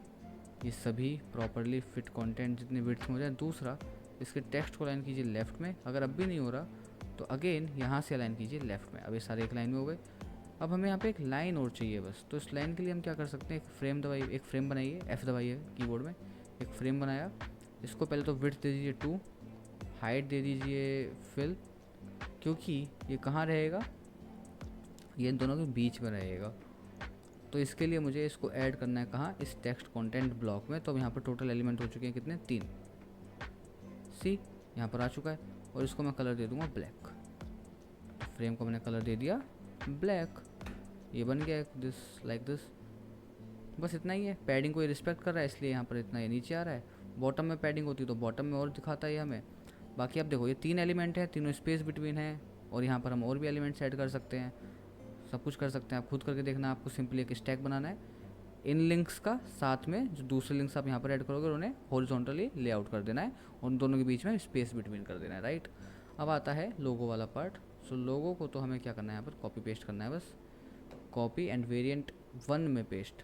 ये सभी प्रॉपरली फिट कंटेंट जितने विड्थ में हो जाए। दूसरा, इसके टेक्स्ट को अलाइन कीजिए लेफ़्ट में, अगर अब भी नहीं हो रहा तो अगेन यहाँ से अलाइन कीजिए लेफ़्ट में। अब ये सारे एक लाइन में हो गए। अब हमें यहाँ पे एक लाइन और चाहिए बस, तो इस लाइन के लिए हम क्या कर सकते हैं, एक फ्रेम दबाइए, एक फ्रेम बनाइए, F दबाइए कीबोर्ड में, एक फ्रेम बनाया। इसको पहले तो विड्थ दे दीजिए 2, हाइट दे दीजिए फिल, क्योंकि ये कहाँ रहेगा, ये इन दोनों के बीच में रहेगा। तो इसके लिए मुझे इसको ऐड करना है कहाँ, इस टेक्स्ट कंटेंट ब्लॉक में। तो अब यहाँ पर टोटल एलिमेंट हो चुके हैं कितने, 3, सी यहाँ पर आ चुका है। और इसको मैं कलर दे दूँगा ब्लैक, तो फ्रेम को मैंने कलर दे दिया ब्लैक, ये बन गया दिस लाइक दिस। बस इतना ही है, पैडिंग को ये रिस्पेक्ट कर रहा है इसलिए यहाँ पर इतना ये नीचे आ रहा है। बॉटम में पैडिंग होती तो बॉटम में और दिखाता है हमें। बाकी अब देखो ये 3 एलिमेंट है, तीनों स्पेस बिटवीन है, और यहाँ पर हम और भी एलिमेंट्स ऐड कर सकते हैं, सब कुछ कर सकते हैं। आप खुद करके देखना, आपको सिंपली एक स्टैक बनाना है इन लिंक्स का, साथ में जो दूसरे लिंक्स आप यहाँ पर ऐड करोगे उन्हें हॉरिजॉन्टली लेआउट कर देना है, उन दोनों के बीच में स्पेस बिटवीन कर देना है, राइट। अब आता है लोगो वाला पार्ट। सो लोगो को तो हमें क्या करना है, यहाँ पर कॉपी पेस्ट करना है, बस कॉपी एंड वेरिएंट 1 में पेस्ट।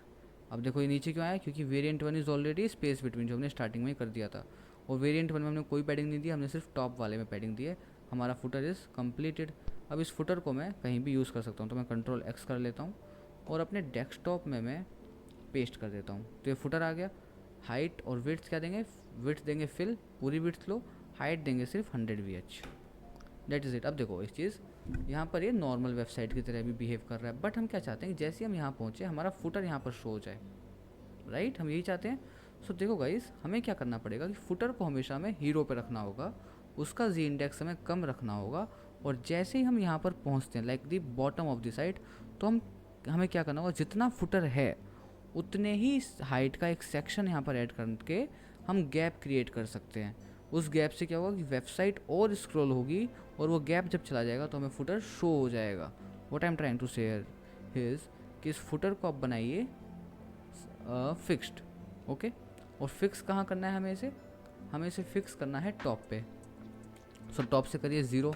अब देखो ये नीचे क्यों आया, क्योंकि variant 1 is already space between, जो हमने स्टार्टिंग में ही कर दिया था। और वेरिएंट 1 में हमने कोई पैडिंग नहीं दी, हमने सिर्फ टॉप वाले में पैडिंग दी है। हमारा फुटर इज़ कम्प्लीटेड। अब इस फुटर को मैं कहीं भी यूज़ कर सकता हूँ, तो मैं कंट्रोल X कर लेता हूँ और अपने डेस्कटॉप में मैं पेस्ट कर देता हूँ। तो ये फुटर आ गया। हाइट और विड्थ क्या देंगे, विड्थ देंगे फिल, पूरी विड्थ लो, हाइट देंगे सिर्फ 100 VH, दैट इज़ इट। अब देखो एक चीज़, यहाँ पर ये नॉर्मल वेबसाइट की तरह भी बिहेव कर रहा है, बट हम क्या चाहते हैं कि जैसे हम यहाँ पहुँचे हमारा फुटर यहाँ पर शो हो जाए, राइट, हम यही चाहते हैं। सो देखो गाइस, हमें क्या करना पड़ेगा कि फुटर को हमेशा हमें हीरो पे रखना होगा, उसका जी इंडेक्स हमें कम रखना होगा, और जैसे ही हम यहाँ पर पहुँचते हैं like the bottom of the site, तो हमें क्या करना होगा, जितना फुटर है उतने ही हाइट का एक सेक्शन यहाँ पर ऐड करके हम गैप क्रिएट कर सकते हैं। उस गैप से क्या होगा कि वेबसाइट और स्क्रॉल होगी, और वो गैप जब चला जाएगा तो हमें फुटर शो हो जाएगा। What I am trying to say is कि इस फुटर को आप बनाइए फिक्स्ड, ओके। और फिक्स कहाँ करना है हमें इसे फिक्स करना है टॉप पे। सो टॉप से करिए 0,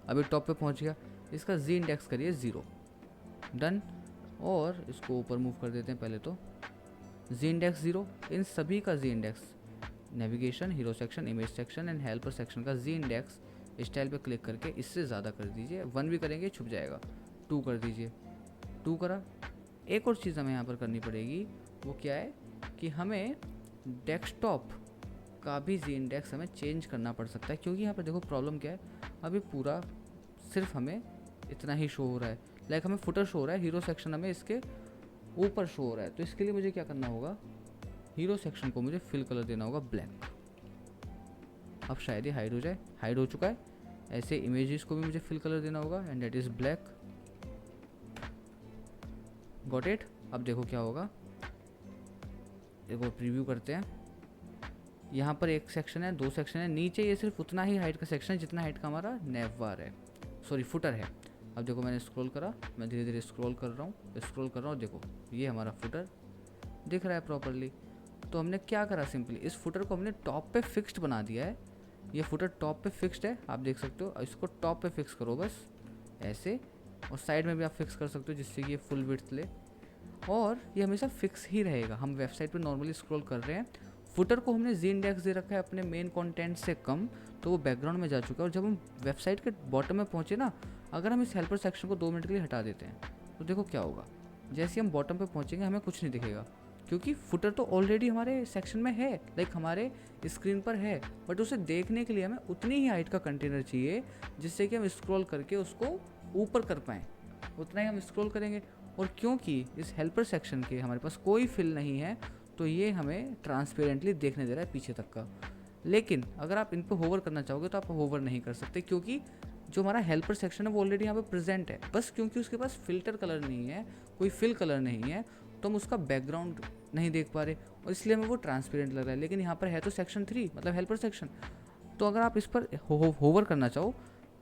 अभी टॉप पे पहुँच गया, इसका जी इंडेक्स करिए 0, डन। और इसको ऊपर मूव कर देते हैं पहले तो, जी इंडेक्स 0, इन सभी का z index, navigation, hero section, image section and helper section का जी इंडेक्स स्टाइल पे क्लिक करके इससे ज़्यादा कर दीजिए। 1 भी करेंगे छुप जाएगा, 2 कर दीजिए, 2 करा। एक और चीज़ हमें यहाँ पर करनी पड़ेगी, वो क्या है कि हमें डेस्कटॉप का भी जी इंडेक्स हमें चेंज करना पड़ सकता है, क्योंकि यहाँ पर देखो प्रॉब्लम क्या है, अभी पूरा सिर्फ हमें इतना ही शो हो रहा है, लाइक हमें फुटर शो हो रहा है, हीरो सेक्शन हमें इसके ऊपर शो हो रहा है। तो इसके लिए मुझे क्या करना होगा, हीरो सेक्शन को मुझे फिल कलर देना होगा ब्लैक। अब शायद ये हाइड हो जाए, हाइड हो चुका है। ऐसे इमेजेस को भी मुझे फिल कलर देना होगा and that is black, got it. अब देखो क्या होगा, देखो प्रीव्यू करते हैं। यहाँ पर एक सेक्शन है, 2 सेक्शन है, नीचे ये सिर्फ उतना ही हाइट का सेक्शन है जितना हाइट का हमारा नेवबार है, सॉरी फुटर है। अब देखो मैंने स्क्रॉल करा, मैं धीरे धीरे स्क्रॉल कर रहा हूँ, देखो ये हमारा फुटर दिख रहा है प्रॉपरली। तो हमने क्या करा, सिंपली इस फुटर को हमने टॉप पे फिक्स्ड बना दिया है। ये फुटर टॉप पे फिक्स्ड है, आप देख सकते हो। इसको टॉप पे फिक्स करो बस ऐसे, और साइड में भी आप फिक्स कर सकते हो जिससे कि ये फुल विड्थ ले। और ये हमेशा फिक्स ही रहेगा। हम वेबसाइट पे नॉर्मली स्क्रॉल कर रहे हैं, फुटर को हमने जी इंडेक्स दे रखा है अपने मेन कंटेंट से कम, तो वो बैकग्राउंड में जा चुका है। और जब हम वेबसाइट के बॉटम में पहुँचे ना, अगर हम इस हेल्पर सेक्शन को 2 मिनट के लिए हटा देते हैं तो देखो क्या होगा। जैसे हम बॉटम पे पहुँचेंगे हमें कुछ नहीं दिखेगा, क्योंकि फुटर तो ऑलरेडी हमारे सेक्शन में है, लाइक हमारे स्क्रीन पर है। बट उसे देखने के लिए हमें उतनी ही हाइट का कंटेनर चाहिए जिससे कि हम स्क्रॉल करके उसको ऊपर कर पाएँ, उतना ही हम स्क्रॉल करेंगे। और क्योंकि इस हेल्पर सेक्शन के हमारे पास कोई फिल नहीं है, तो ये हमें ट्रांसपेरेंटली देखने दे रहा है पीछे तक का। लेकिन अगर आप इन पर होवर करना चाहोगे तो आप होवर नहीं कर सकते, क्योंकि जो हमारा हेल्पर सेक्शन है वो ऑलरेडी यहाँ पे प्रेजेंट है। बस क्योंकि उसके पास फिल्टर कलर नहीं है, कोई फिल कलर नहीं है, तो हम उसका बैकग्राउंड नहीं देख पा रहे, और इसलिए हमें वो ट्रांसपेरेंट लग रहा है। लेकिन यहाँ पर है तो सेक्शन 3 मतलब हेल्पर सेक्शन। तो अगर आप इस पर होवर करना चाहो,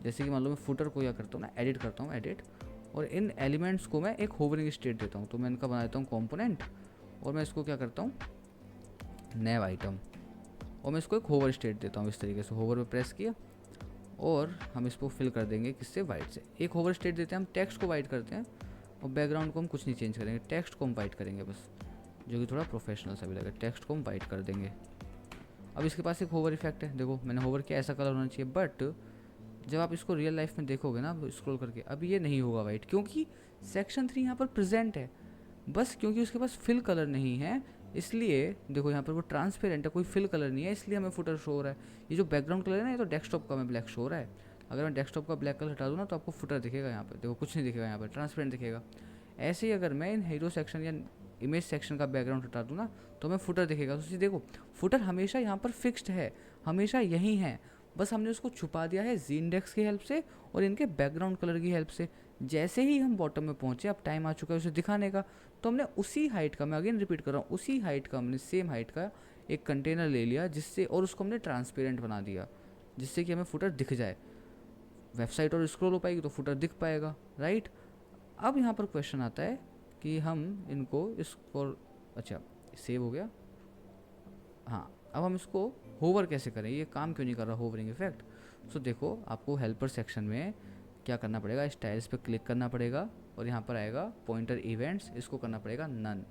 जैसे कि मान लो मैं फुटर को क्या करता हूँ ना, एडिट करता हूँ, एडिट, और इन एलिमेंट्स को मैं एक होवरिंग स्टेट देता हूँ। तो मैं इनका बना देता हूँ कंपोनेंट, और मैं इसको क्या करता हूँ, नैव आइटम, और मैं इसको एक होवर स्टेट देता हूँ इस तरीके से। होवर पे प्रेस किया और हम इसको फिल कर देंगे किससे, वाइट से। एक होवर स्टेट देते हैं, हम टेक्स्ट को वाइट करते हैं, और बैकग्राउंड को हम कुछ नहीं चेंज करेंगे, टेक्स्ट को हम वाइट करेंगे बस, जो कि थोड़ा प्रोफेशनल सा भी लगेगा। टेक्स्ट को हम वाइट कर देंगे। अब इसके पास एक होवर इफेक्ट है, देखो मैंने होवर किया, ऐसा कलर होना चाहिए। बट जब आप इसको रियल लाइफ में देखोगे ना स्क्रॉल करके, अभी ये नहीं होगा वाइट, क्योंकि सेक्शन 3 यहाँ पर प्रेजेंट है। बस क्योंकि उसके पास फिल कलर नहीं है, इसलिए देखो यहाँ पर वो ट्रांसपेरेंट है, कोई फिल कलर नहीं है, इसलिए हमें फुटर शो हो रहा है। ये जो बैकग्राउंड कलर है ना, ये तो डेस्कटॉप का हमें ब्लैक शो हो रहा है। अगर मैं डेस्कटॉप का ब्लैक कलर हटा दूँ ना, तो आपको फुटर दिखेगा यहाँ पर, देखो कुछ नहीं दिखेगा यहाँ पर, ट्रांसपेरेंट दिखेगा। ऐसे ही अगर मैं इन हीरो सेक्शन या इमेज सेक्शन का बैकग्राउंड हटा दूँ ना, तो हमें फुटर दिखेगा। तो देखो फुटर हमेशा यहाँ पर फिक्स्ड है, हमेशा यही है, बस हमने उसको छुपा दिया है जी इंडेक्स की हेल्प से और इनके बैकग्राउंड कलर की हेल्प से। जैसे ही हम बॉटम में पहुँचे, अब टाइम आ चुका है उसे दिखाने का, तो हमने उसी हाइट का, मैं अगेन रिपीट कर रहा हूँ, उसी हाइट का, हमने सेम हाइट का एक कंटेनर ले लिया, जिससे, और उसको हमने ट्रांसपेरेंट बना दिया, जिससे कि हमें फुटर दिख जाए। वेबसाइट और स्क्रॉल हो पाएगी तो फुटर दिख पाएगा, राइट। अब यहाँ पर क्वेश्चन आता है कि हम इनको इसको, अच्छा सेव हो गया, हाँ अब हम इसको होवर कैसे करें, ये काम क्यों नहीं कर रहा होवरिंग इफेक्ट। सो देखो आपको हेल्पर सेक्शन में क्या करना पड़ेगा, स्टाइल्स पे क्लिक करना पड़ेगा, और यहाँ पर आएगा पॉइंटर इवेंट्स, इसको करना पड़ेगा नन।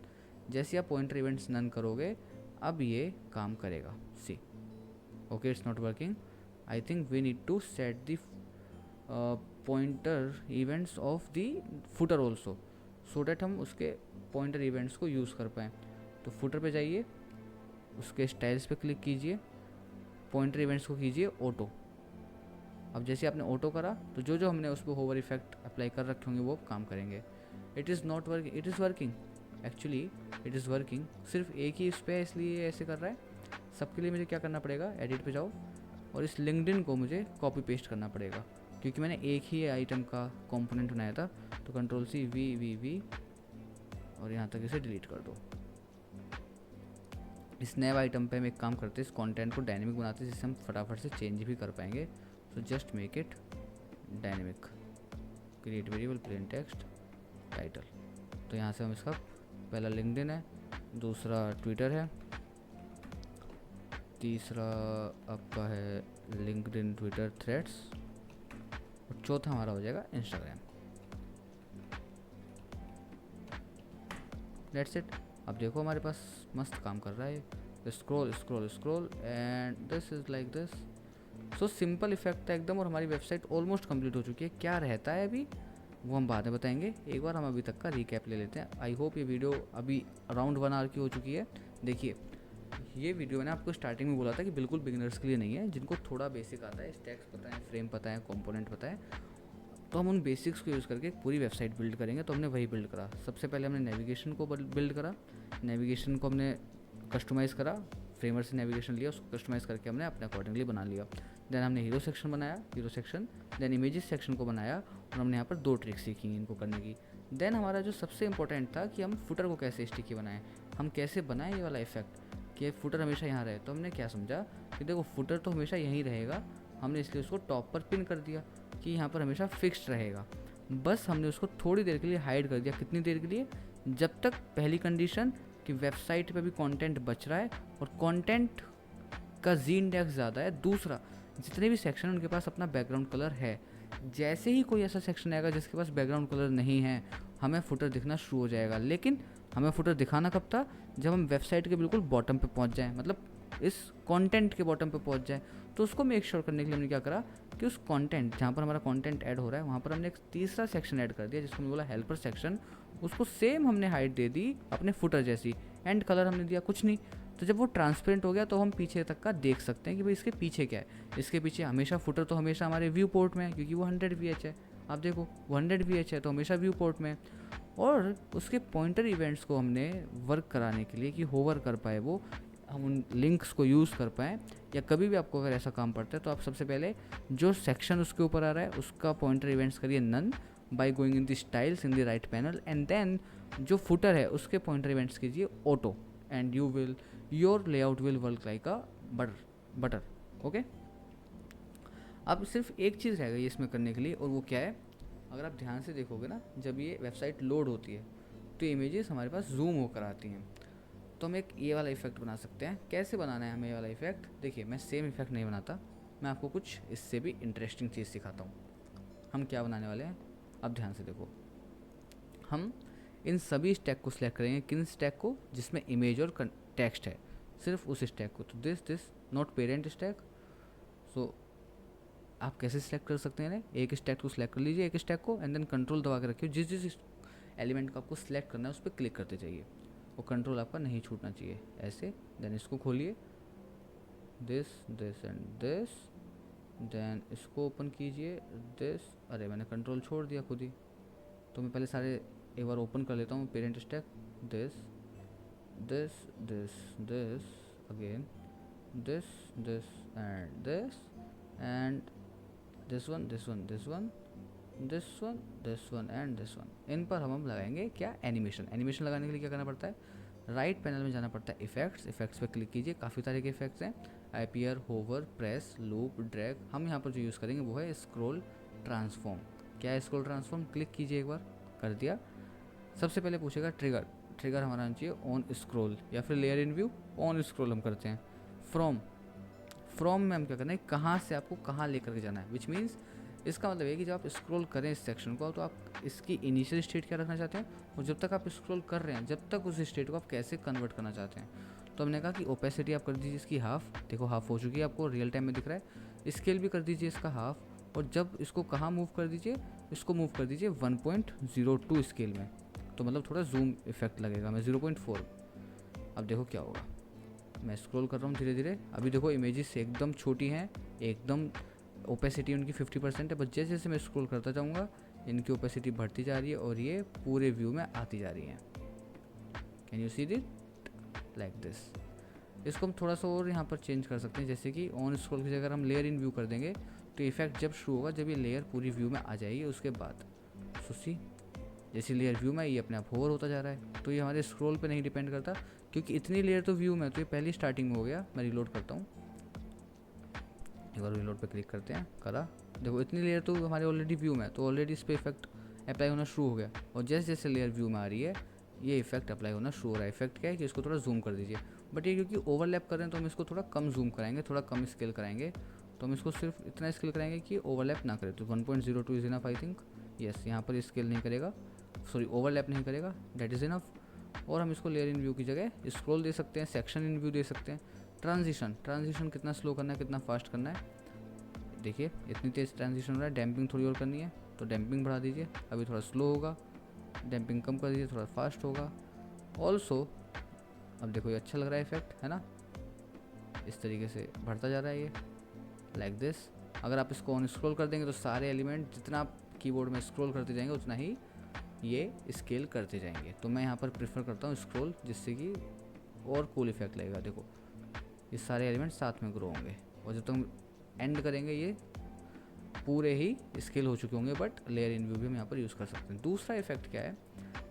जैसे आप पॉइंटर इवेंट्स नन करोगे, अब ये काम करेगा। See okay, it's not working, I think we need to set the pointer events of the footer also, so that हम उसके पॉइंटर इवेंट्स को यूज़ कर पाएँ। तो फुटर पे जाइए, उसके स्टाइल्स पे क्लिक कीजिए, पॉइंटर इवेंट्स को कीजिए ऑटो। अब जैसे आपने ऑटो करा, तो जो जो हमने उस पर होवर इफेक्ट अप्लाई कर रखे होंगे वो काम करेंगे। It is not working, it is working, actually it is working, सिर्फ एक ही उस पर है इसलिए ऐसे कर रहा है। सबके लिए मुझे क्या करना पड़ेगा, एडिट पे जाओ, और इस लिंक्डइन को मुझे कॉपी पेस्ट करना पड़ेगा, क्योंकि मैंने एक ही आइटम का कंपोनेंट बनाया था। तो कंट्रोल सी वी और यहाँ तक इसे डिलीट कर दो। इस नए आइटम पे हम एक काम करते हैं, इस कंटेंट को डायनेमिक बनाते हैं, जिससे हम फटाफट से चेंज भी कर पाएंगे। So just make it dynamic, create variable plain text title. तो यहाँ से हम इसका पहला लिंक्डइन है, दूसरा ट्विटर है, तीसरा आपका है लिंक्डइन ट्विटर थ्रेड्स, और चौथा हमारा हो जाएगा इंस्टाग्राम। That's it. अब देखो हमारे पास मस्त काम कर रहा है, scroll scroll scroll and this is like this. So simple effect है एकदम, और हमारी वेबसाइट ऑलमोस्ट कंप्लीट हो चुकी है। क्या रहता है अभी वो हम बाद में बताएंगे, एक बार हम अभी तक का रिकैप ले लेते हैं। आई होप ये वीडियो अभी अराउंड 1 आवर की हो चुकी है। देखिए ये वीडियो मैंने आपको स्टार्टिंग में बोला था कि बिल्कुल बिगिनर्स के लिए नहीं है, जिनको थोड़ा बेसिक आता है, स्टैक्स पता है, फ्रेम पता है, कंपोनेंट पता है, तो हम उन बेसिक्स को यूज़ करके एक पूरी वेबसाइट बिल्ड करेंगे। तो हमने वही बिल्ड करा। सबसे पहले हमने नेविगेशन को बिल्ड करा, नेविगेशन को हमने कस्टमाइज़ करा, फ्रेमवर्क से नेविगेशन लिया, उसको कस्टमाइज़ करके हमने अपने अकॉर्डिंगली बना लिया। देन हमने हीरो सेक्शन बनाया, hero section, then images section को बनाया, और हमने यहाँ पर 2 ट्रिक्स सीखी इनको करने की। देन हमारा जो सबसे इंपॉर्टेंट था कि हम फुटर को कैसे स्टिकी बनाएं, हम कैसे बनाएं ये वाला इफेक्ट कि फुटर हमेशा यहाँ रहे। तो हमने क्या समझा कि देखो फुटर तो हमेशा यहीं रहेगा, हमने इसलिए उसको टॉप पर पिन कर दिया कि यहाँ पर हमेशा फिक्स्ड रहेगा। बस हमने उसको थोड़ी देर के लिए हाइड कर दिया। कितनी देर के लिए, जब तक पहली कंडीशन कि वेबसाइट पे भी कंटेंट बच रहा है और कंटेंट का जी इंडेक्स ज़्यादा है। दूसरा, जितने भी सेक्शन उनके पास अपना बैकग्राउंड कलर है। जैसे ही कोई ऐसा सेक्शन आएगा जिसके पास बैकग्राउंड कलर नहीं है, हमें फुटर दिखना शुरू हो जाएगा। लेकिन हमें फुटर दिखाना कब था, जब हम वेबसाइट के बिल्कुल बॉटम पे पहुंच जाएं, मतलब इस कंटेंट के बॉटम पे पहुंच जाए। तो उसको मेक श्योर करने के लिए हमने क्या करा कि उस कंटेंट जहाँ पर हमारा कंटेंट ऐड हो रहा है वहाँ पर हमने एक तीसरा सेक्शन ऐड कर दिया जिसको हमने बोला हेल्पर सेक्शन। उसको सेम हमने हाइट दे दी अपने फुटर जैसी, एंड कलर हमने दिया कुछ नहीं। तो जब वो ट्रांसपेरेंट हो गया तो हम पीछे तक का देख सकते हैं कि भाई इसके पीछे क्या है। इसके पीछे हमेशा फुटर तो हमेशा हमारे व्यू पोर्ट में है क्योंकि वो 100 VH है। आप देखो वो 100 VH है तो हमेशा व्यू पोर्ट में है। और उसके पॉइंटर इवेंट्स को हमने वर्क कराने के लिए कि होवर कर पाए वो, हम उन लिंक्स को यूज़ कर पाएँ, या कभी भी आपको अगर ऐसा काम पड़ता है तो आप सबसे पहले जो सेक्शन उसके ऊपर आ रहा है उसका पॉइंटर इवेंट्स करिए none by going in the styles in the right panel, and then जो फुटर है उसके पॉइंटर इवेंट्स कीजिए auto, and your layout will work like a butter. Okay, अब सिर्फ एक चीज़ रह गई इसमें करने के लिए, और वो क्या है, अगर आप ध्यान से देखोगे ना, जब ये वेबसाइट लोड होती है तो इमेजेस हमारे पास जूम होकर आती हैं। तो हम एक ये वाला इफेक्ट बना सकते हैं। कैसे बनाना है हमें ये वाला इफेक्ट, देखिए मैं सेम इफेक्ट नहीं बनाता, मैं आपको कुछ इससे भी इंटरेस्टिंग चीज़ सिखाता हूँ। हम क्या बनाने वाले हैं, अब ध्यान से देखो। हम इन सभी स्टैक को सिलेक्ट करेंगे, किन स्टैक को, जिसमें इमेज और टेक्स्ट है, सिर्फ उस स्टैक को। तो दिस नॉट पेरेंट स्टैक। सो आप कैसे सिलेक्ट कर सकते हैं, एक स्टैक को सिलेक्ट कर लीजिए, एक स्टैक को, एंड देन कंट्रोल दबा के रखिए, जिस जिस एलिमेंट को आपको सिलेक्ट करना है उस पर क्लिक करते जाइए, वो कंट्रोल आपका नहीं छूटना चाहिए, ऐसे। देन इसको खोलिए, दिस एंड दिस, देन इसको ओपन कीजिए, दिस। अरे मैंने कंट्रोल छोड़ दिया खुद ही, तो मैं पहले सारे एक बार ओपन कर लेता हूँ। Parent stack, this this this this again, this and this, and this one this one this one this one and this one. इन पर हम लगाएंगे क्या, एनिमेशन। एनिमेशन लगाने के लिए क्या करना पड़ता है, राइट पैनल में जाना पड़ता है, इफेक्ट्स पे क्लिक कीजिए। काफ़ी तरह के इफेक्ट्स हैं, appear, hover, press, loop, drag. हम यहाँ पर जो यूज़ करेंगे वो है स्क्रॉल ट्रांसफॉर्म। क्या है स्क्रॉल ट्रांसफॉर्म, क्लिक कीजिए, एक बार कर दिया। सबसे पहले पूछेगा ट्रिगर हमारा आना चाहिए ऑन स्क्रॉल, या फिर layer in view on scroll हम करते हैं। फ्रॉम में हम क्या करना है, कहाँ से आपको कहाँ लेकर के जाना है, विच मीन्स इसका मतलब है कि जब आप स्क्रॉल करें इस सेक्शन को तो आप इसकी इनिशियल स्टेट क्या रखना चाहते हैं, और जब तक आप स्क्रॉल कर रहे हैं जब तक उस स्टेट को आप कैसे कन्वर्ट करना चाहते हैं। तो हमने कहा कि ओपेसिटी आप कर दीजिए इसकी हाफ, देखो हाफ हो चुकी है, आपको रियल टाइम में दिख रहा है। स्केल भी कर दीजिए इसका हाफ, और जब इसको कहाँ मूव कर दीजिए, इसको मूव कर दीजिए 1.02 स्केल में, तो मतलब थोड़ा जूम इफेक्ट लगेगा। मैं 0.4, अब देखो क्या होगा, मैं स्क्रॉल कर रहा हूँ धीरे धीरे। अभी देखो इमेजेस एकदम छोटी हैं, एकदम ओपेसिटी उनकी 50% है, बस जैसे जैसे मैं स्क्रॉल करता जाऊँगा इनकी ओपेसिटी बढ़ती जा रही है और ये पूरे व्यू में आती जा रही हैं। Can you see it like this. इसको हम थोड़ा सा और यहाँ पर चेंज कर सकते हैं, जैसे कि ऑन स्क्रॉल की जगह हम लेयर इन व्यू कर देंगे, तो इफेक्ट जब शुरू होगा जब ये लेयर पूरी व्यू में आ जाएगी उसके बाद। सो सी, जैसी लेयर व्यू में ये अपने आप होवर होता जा रहा है। तो ये हमारे स्क्रॉल पे नहीं डिपेंड करता, क्योंकि इतनी लेयर तो व्यू में, तो ये पहली स्टार्टिंग में हो गया। मैं रिलोड करता हूँ, एक बार रिलोड पे क्लिक करते हैं, करा, देखो इतनी लेयर तो हमारे ऑलरेडी व्यू में है, तो ऑलरेडी इस पर इफेक्ट अप्लाई होना शुरू हो गया। और जैसे जैसे लेयर व्यू में आ रही है ये इफेक्ट अप्लाई होना शुरू हो रहा है। इफेक्ट क्या है कि इसको थोड़ा जूम कर दीजिए, बट ये क्योंकि ओवरलैप कर रहे हैं तो हम इसको थोड़ा कम जूम कराएंगे, थोड़ा कम स्केल कराएंगे। तो हम इसको सिर्फ इतना स्केल कराएंगे कि ओवरलैप ना करे। तो 1.02 is enough I think, yes, यहाँ पर स्केल नहीं करेगा, सॉरी ओवरलैप नहीं करेगा, डेट इज़ इनफ। और हम इसको लेयर इन व्यू की जगह स्क्रॉल दे सकते हैं, सेक्शन इन व्यू दे सकते हैं। ट्रांजिशन कितना स्लो करना है, कितना फास्ट करना है, देखिए इतनी तेज़ ट्रांजिशन हो रहा है। डैम्पिंग थोड़ी और करनी है तो डैम्पिंग बढ़ा दीजिए, अभी थोड़ा स्लो होगा। डैम्पिंग कम कर दीजिए, थोड़ा फास्ट होगा। ऑल्सो अब देखो ये अच्छा लग रहा है इफेक्ट, है ना, इस तरीके से बढ़ता जा रहा है ये, लाइक दिस। अगर आप इसको ऑन स्क्रॉल कर देंगे तो सारे एलिमेंट जितना आप कीबोर्ड में स्क्रॉल करते जाएंगे उतना ही ये स्केल करते जाएंगे। तो मैं यहाँ पर प्रेफर करता हूँ स्क्रॉल, जिससे कि और कूल इफेक्ट लगेगा। देखो ये सारे एलिमेंट साथ में ग्रो होंगे, और जब तक एंड करेंगे ये पूरे ही स्केल हो चुके होंगे, बट लेयर इन व्यू भी हम यहाँ पर यूज़ कर सकते हैं। दूसरा इफेक्ट क्या है,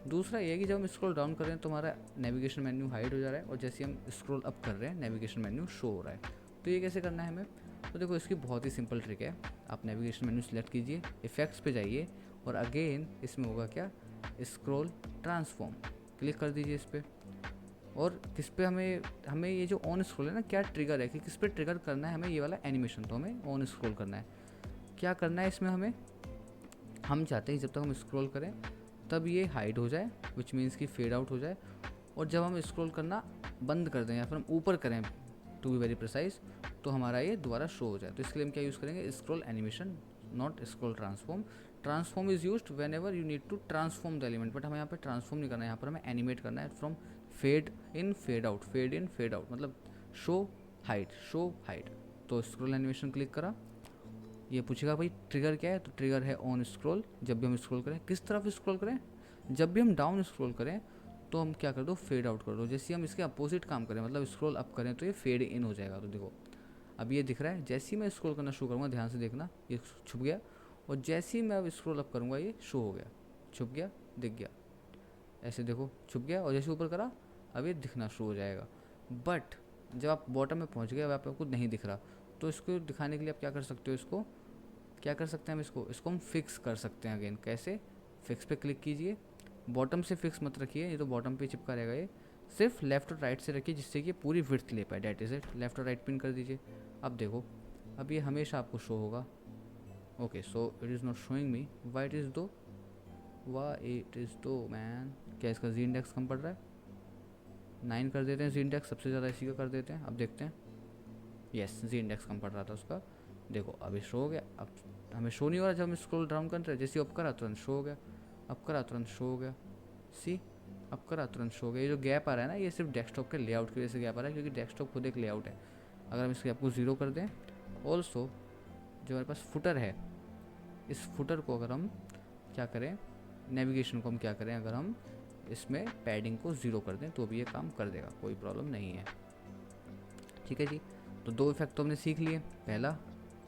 दूसरा ये है कि जब हम स्क्रॉल डाउन कर रहे हैं तो हमारा नेविगेशन मेन्यू हाइड हो जा रहा है, और जैसे हम स्क्रॉल अप कर रहे हैं नेविगेशन मेन्यू शो हो रहा है। तो ये कैसे करना है हमें, तो देखो इसकी बहुत ही सिंपल ट्रिक है। आप नेविगेशन मेन्यू सेलेक्ट कीजिए, इफेक्ट्स पे जाइए, और अगेन इसमें होगा क्या, स्क्रॉल ट्रांसफॉर्म, क्लिक कर दीजिए इस पर। और किस पे हमें ये जो ऑन स्क्रॉल है ना, क्या ट्रिगर है कि किस पे ट्रिगर करना है हमें ये वाला एनिमेशन, तो हमें ऑन स्क्रॉल करना है। क्या करना है इसमें हमें, हम चाहते हैं जब तक हम स्क्रॉल करें तब ये हाइड हो जाए, विच मीन्स कि फेड आउट हो जाए। और जब हम स्क्रॉल करना बंद कर दें या फिर हम ऊपर करें, टू बी वेरी प्रिसाइज, तो हमारा ये दोबारा शो हो जाए। तो इसके लिए हम क्या यूज़ करेंगे, scroll animation, not scroll transform. Transform is used whenever you need to transform the element, but हमें यहाँ पे ट्रांसफॉर्म नहीं करना है, यहाँ पर हमें एनिमेट करना है from fade in fade out, fade in fade out, मतलब शो हाइड, शो हाइड। तो स्क्रॉल एनिमेशन क्लिक करा, ये पूछेगा भाई ट्रिगर क्या है, तो ट्रिगर है ऑन स्क्रॉल। जब भी हम स्क्रॉल करें, किस तरफ स्क्रॉल करें, जब भी हम डाउन स्क्रॉल करें तो हम क्या कर दो, फेड आउट कर दो। जैसे हम इसके अपोजिट काम करें, मतलब स्क्रॉल अप करें तो ये फेड इन हो जाएगा। तो देखो अब ये दिख रहा है, जैसे ही मैं स्क्रॉल करना शुरू करूँगा, ध्यान से देखना, ये छुप गया, और जैसे ही मैं अब स्क्रॉल अप करूँगा ये शो हो गया, छुप गया, दिख गया, ऐसे देखो छुप गया, और जैसे ऊपर करा अब ये दिखना शुरू हो जाएगा। बट जब आप बॉटम में पहुँच गए, अब आपको नहीं दिख रहा, तो इसको दिखाने के लिए आप क्या कर सकते हो, इसको क्या कर सकते हैं हम, इसको हम फिक्स कर सकते हैं। अगेन कैसे, फिक्स पे क्लिक कीजिए, बॉटम से फिक्स मत रखिए, ये तो बॉटम पे चिपका रहेगा, ये सिर्फ लेफ्ट और राइट से रखिए, जिससे कि पूरी विड्थ ले पाए, डैट इज़ इट। लेफ्ट और राइट पिन कर दीजिए। अब देखो, अब ये हमेशा आपको शो होगा। Okay, so it is not showing me, Y it is दो, वाई इट इज़ दो मैन। क्या इसका जी इंडेक्स कम पड़ रहा है, 9 कर देते हैं, जी इंडेक्स सबसे ज़्यादा इसी का कर देते हैं। अब देखते हैं, यस जी इंडेक्स कम पड़ रहा था उसका, देखो अभी शो हो गया। अब हमें शो नहीं हो रहा जब हम स्क्रॉल डाउन कर रहे हैं, जैसे अब करा तुरंत शो हो गया, अब करा तुरंत शो हो गया, सी अब करा तुरंत शो हो गया। ये जो गैप आ रहा है ना, ये सिर्फ डेस्कटॉप के लेआउट की वजह से गैप आ रहा है, क्योंकि डेस्कटॉप खुद एक लेआउट है। अगर हम इसके आपको 0 कर दें, ऑल्सो जो हमारे पास फुटर है, इस फुटर को अगर हम क्या करें, नेविगेशन को हम क्या करें, अगर हम इसमें पैडिंग को 0 कर दें तो भी ये काम कर देगा, कोई प्रॉब्लम नहीं है। ठीक है जी, तो 2 इफेक्ट तो हमने सीख लिए, पहला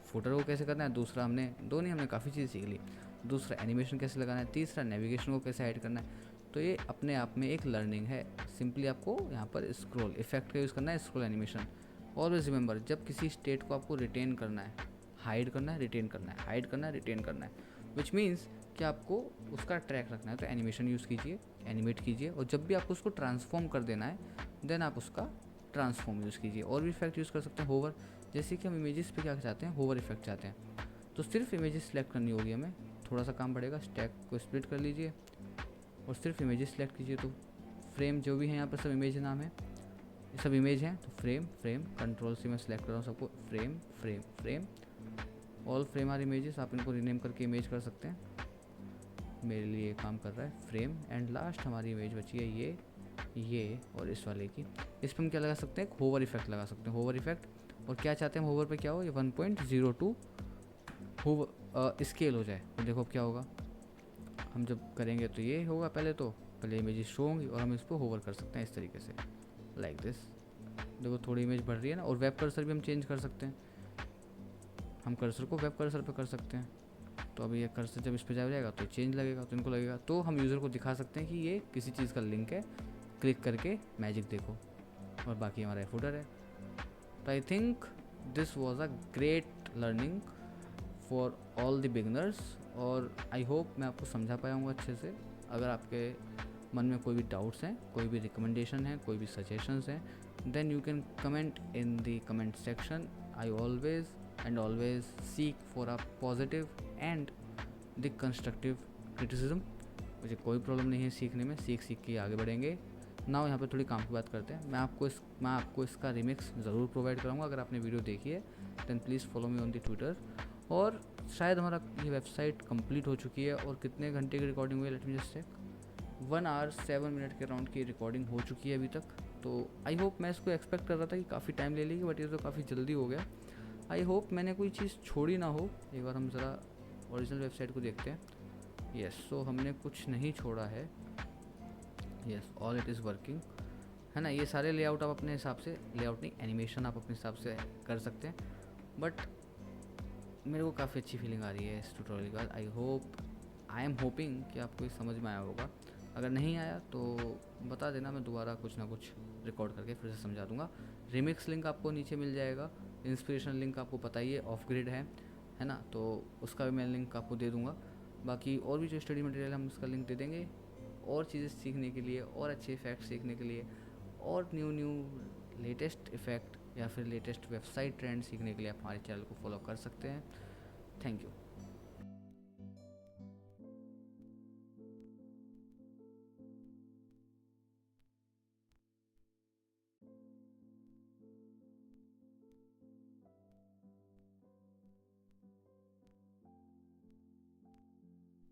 फुटर को कैसे करना है, दूसरा हमने काफ़ी चीज़ सीख ली, दूसरा एनिमेशन कैसे लगाना है, तीसरा नेविगेशन को कैसे ऐड करना है। तो ये अपने आप में एक लर्निंग है। सिंपली आपको यहाँ पर स्क्रॉल इफेक्ट का यूज़ करना है, स्क्रॉल एनिमेशन। ऑलवेज रिमेंबर, जब किसी स्टेट को आपको रिटेन करना है, हाइड करना है, रिटेन करना है, हाइड करना है, रिटेन करना है, विच मीन्स कि आपको उसका ट्रैक रखना है, तो एनिमेशन यूज़ कीजिए, एनिमेट कीजिए। और जब भी आपको उसको ट्रांसफॉर्म कर देना है, देन आप उसका ट्रांसफॉर्म यूज़ कीजिए। और भी इफेक्ट यूज़ कर सकते हैं, होवर, जैसे कि हम इमेजेस पे क्या चाहते हैं, होवर इफेक्ट चाहते हैं, तो सिर्फ इमेजेस सेलेक्ट करनी होगी हमें, थोड़ा सा काम बढ़ेगा, स्टैक को स्प्लिट कर लीजिए और सिर्फ इमेजेस सेलेक्ट कीजिए। तो फ्रेम जो भी है यहाँ पर सब इमेज नाम है, ये सब इमेज हैं, तो फ्रेम फ्रेम कंट्रोल से मैं सेलेक्ट कर रहा हूँ सबको, frame frame frame, all frame are images. आप इनको रीनेम करके इमेज कर सकते हैं, मेरे लिए काम कर रहा है फ्रेम। एंड लास्ट हमारी इमेज बची है ये और इस वाले की, इस पर हम क्या लगा सकते हैं, होवर इफेक्ट लगा सकते हैं, होवर इफेक्ट। और क्या चाहते हैं हम होवर पे क्या हो, ये 1.02 होवर स्केल हो जाए। तो देखो अब क्या होगा, हम जब करेंगे तो ये होगा, पहले इमेजेस शो होंगी और हम इसको होवर कर सकते हैं इस तरीके से, लाइक दिस। देखो थोड़ी इमेज बढ़ रही है ना। और वेब कर्सर भी हम चेंज कर सकते हैं, हम कर्सर को वेब कर्सर पे कर सकते हैं। तो अभी ये कर्सर जब इस पर जाएगा तो चेंज लगेगा, तो इनको लगेगा, तो हम यूज़र को दिखा सकते हैं कि ये किसी चीज़ का लिंक है, क्लिक करके मैजिक देखो, और बाकी हमारा फुटर है। तो I think this was a great learning for all the beginners, और आई होप मैं आपको समझा पाया हूँ अच्छे से। अगर आपके मन में कोई भी डाउट्स हैं, कोई भी रिकमेंडेशन है, कोई भी सजेशंस हैं, then you can comment in the comment section. I always seek for a positive and the constructive criticism. मुझे कोई प्रॉब्लम नहीं है सीखने में, सीख के आगे बढ़ेंगे। नाउ यहाँ पे थोड़ी काम की बात करते हैं। मैं आपको इसका रिमिक्स ज़रूर प्रोवाइड कराऊंगा। अगर आपने वीडियो देखी है then please follow me on the Twitter. और शायद हमारा ये वेबसाइट कंप्लीट हो चुकी है। और कितने घंटे की रिकॉर्डिंग हुई है, let me just check, 1 hour 7 minute के राउंड की रिकॉर्डिंग हो चुकी है अभी तक। तो आई होप, मैं इसको एक्सपेक्ट कर रहा था कि काफ़ी टाइम ले लेगी, बट ये तो काफ़ी जल्दी हो गया। आई होप मैंने कोई चीज़ छोड़ी ना हो। एक बार हम ज़रा ओरिजिनल वेबसाइट को देखते हैं। यस, सो हमने कुछ नहीं छोड़ा है। Yes, all it is working, है ना। ये सारे लेआउट आप अपने हिसाब से, लेआउट नहीं एनिमेशन आप अपने हिसाब से कर सकते हैं। बट मेरे को काफ़ी अच्छी फीलिंग आ रही है इस ट्यूटोरियल के बाद। आई एम होपिंग कि आपको ये समझ में आया होगा। अगर नहीं आया तो बता देना, मैं दोबारा कुछ ना कुछ रिकॉर्ड करके फिर से समझा दूंगा। रिमिक्स लिंक आपको नीचे मिल जाएगा, इंस्पिरेशन लिंक आपको पता ही है, ऑफ ग्रिड है ना, तो उसका भी मैं लिंक आपको दे दूंगा। बाकी और भी जो स्टडी मटेरियल हम उसका लिंक दे देंगे। और चीज़ें सीखने के लिए, और अच्छे इफेक्ट सीखने के लिए, और न्यू लेटेस्ट इफ़ेक्ट या फिर लेटेस्ट वेबसाइट ट्रेंड सीखने के लिए आप हमारे चैनल को फॉलो कर सकते हैं। Thank you.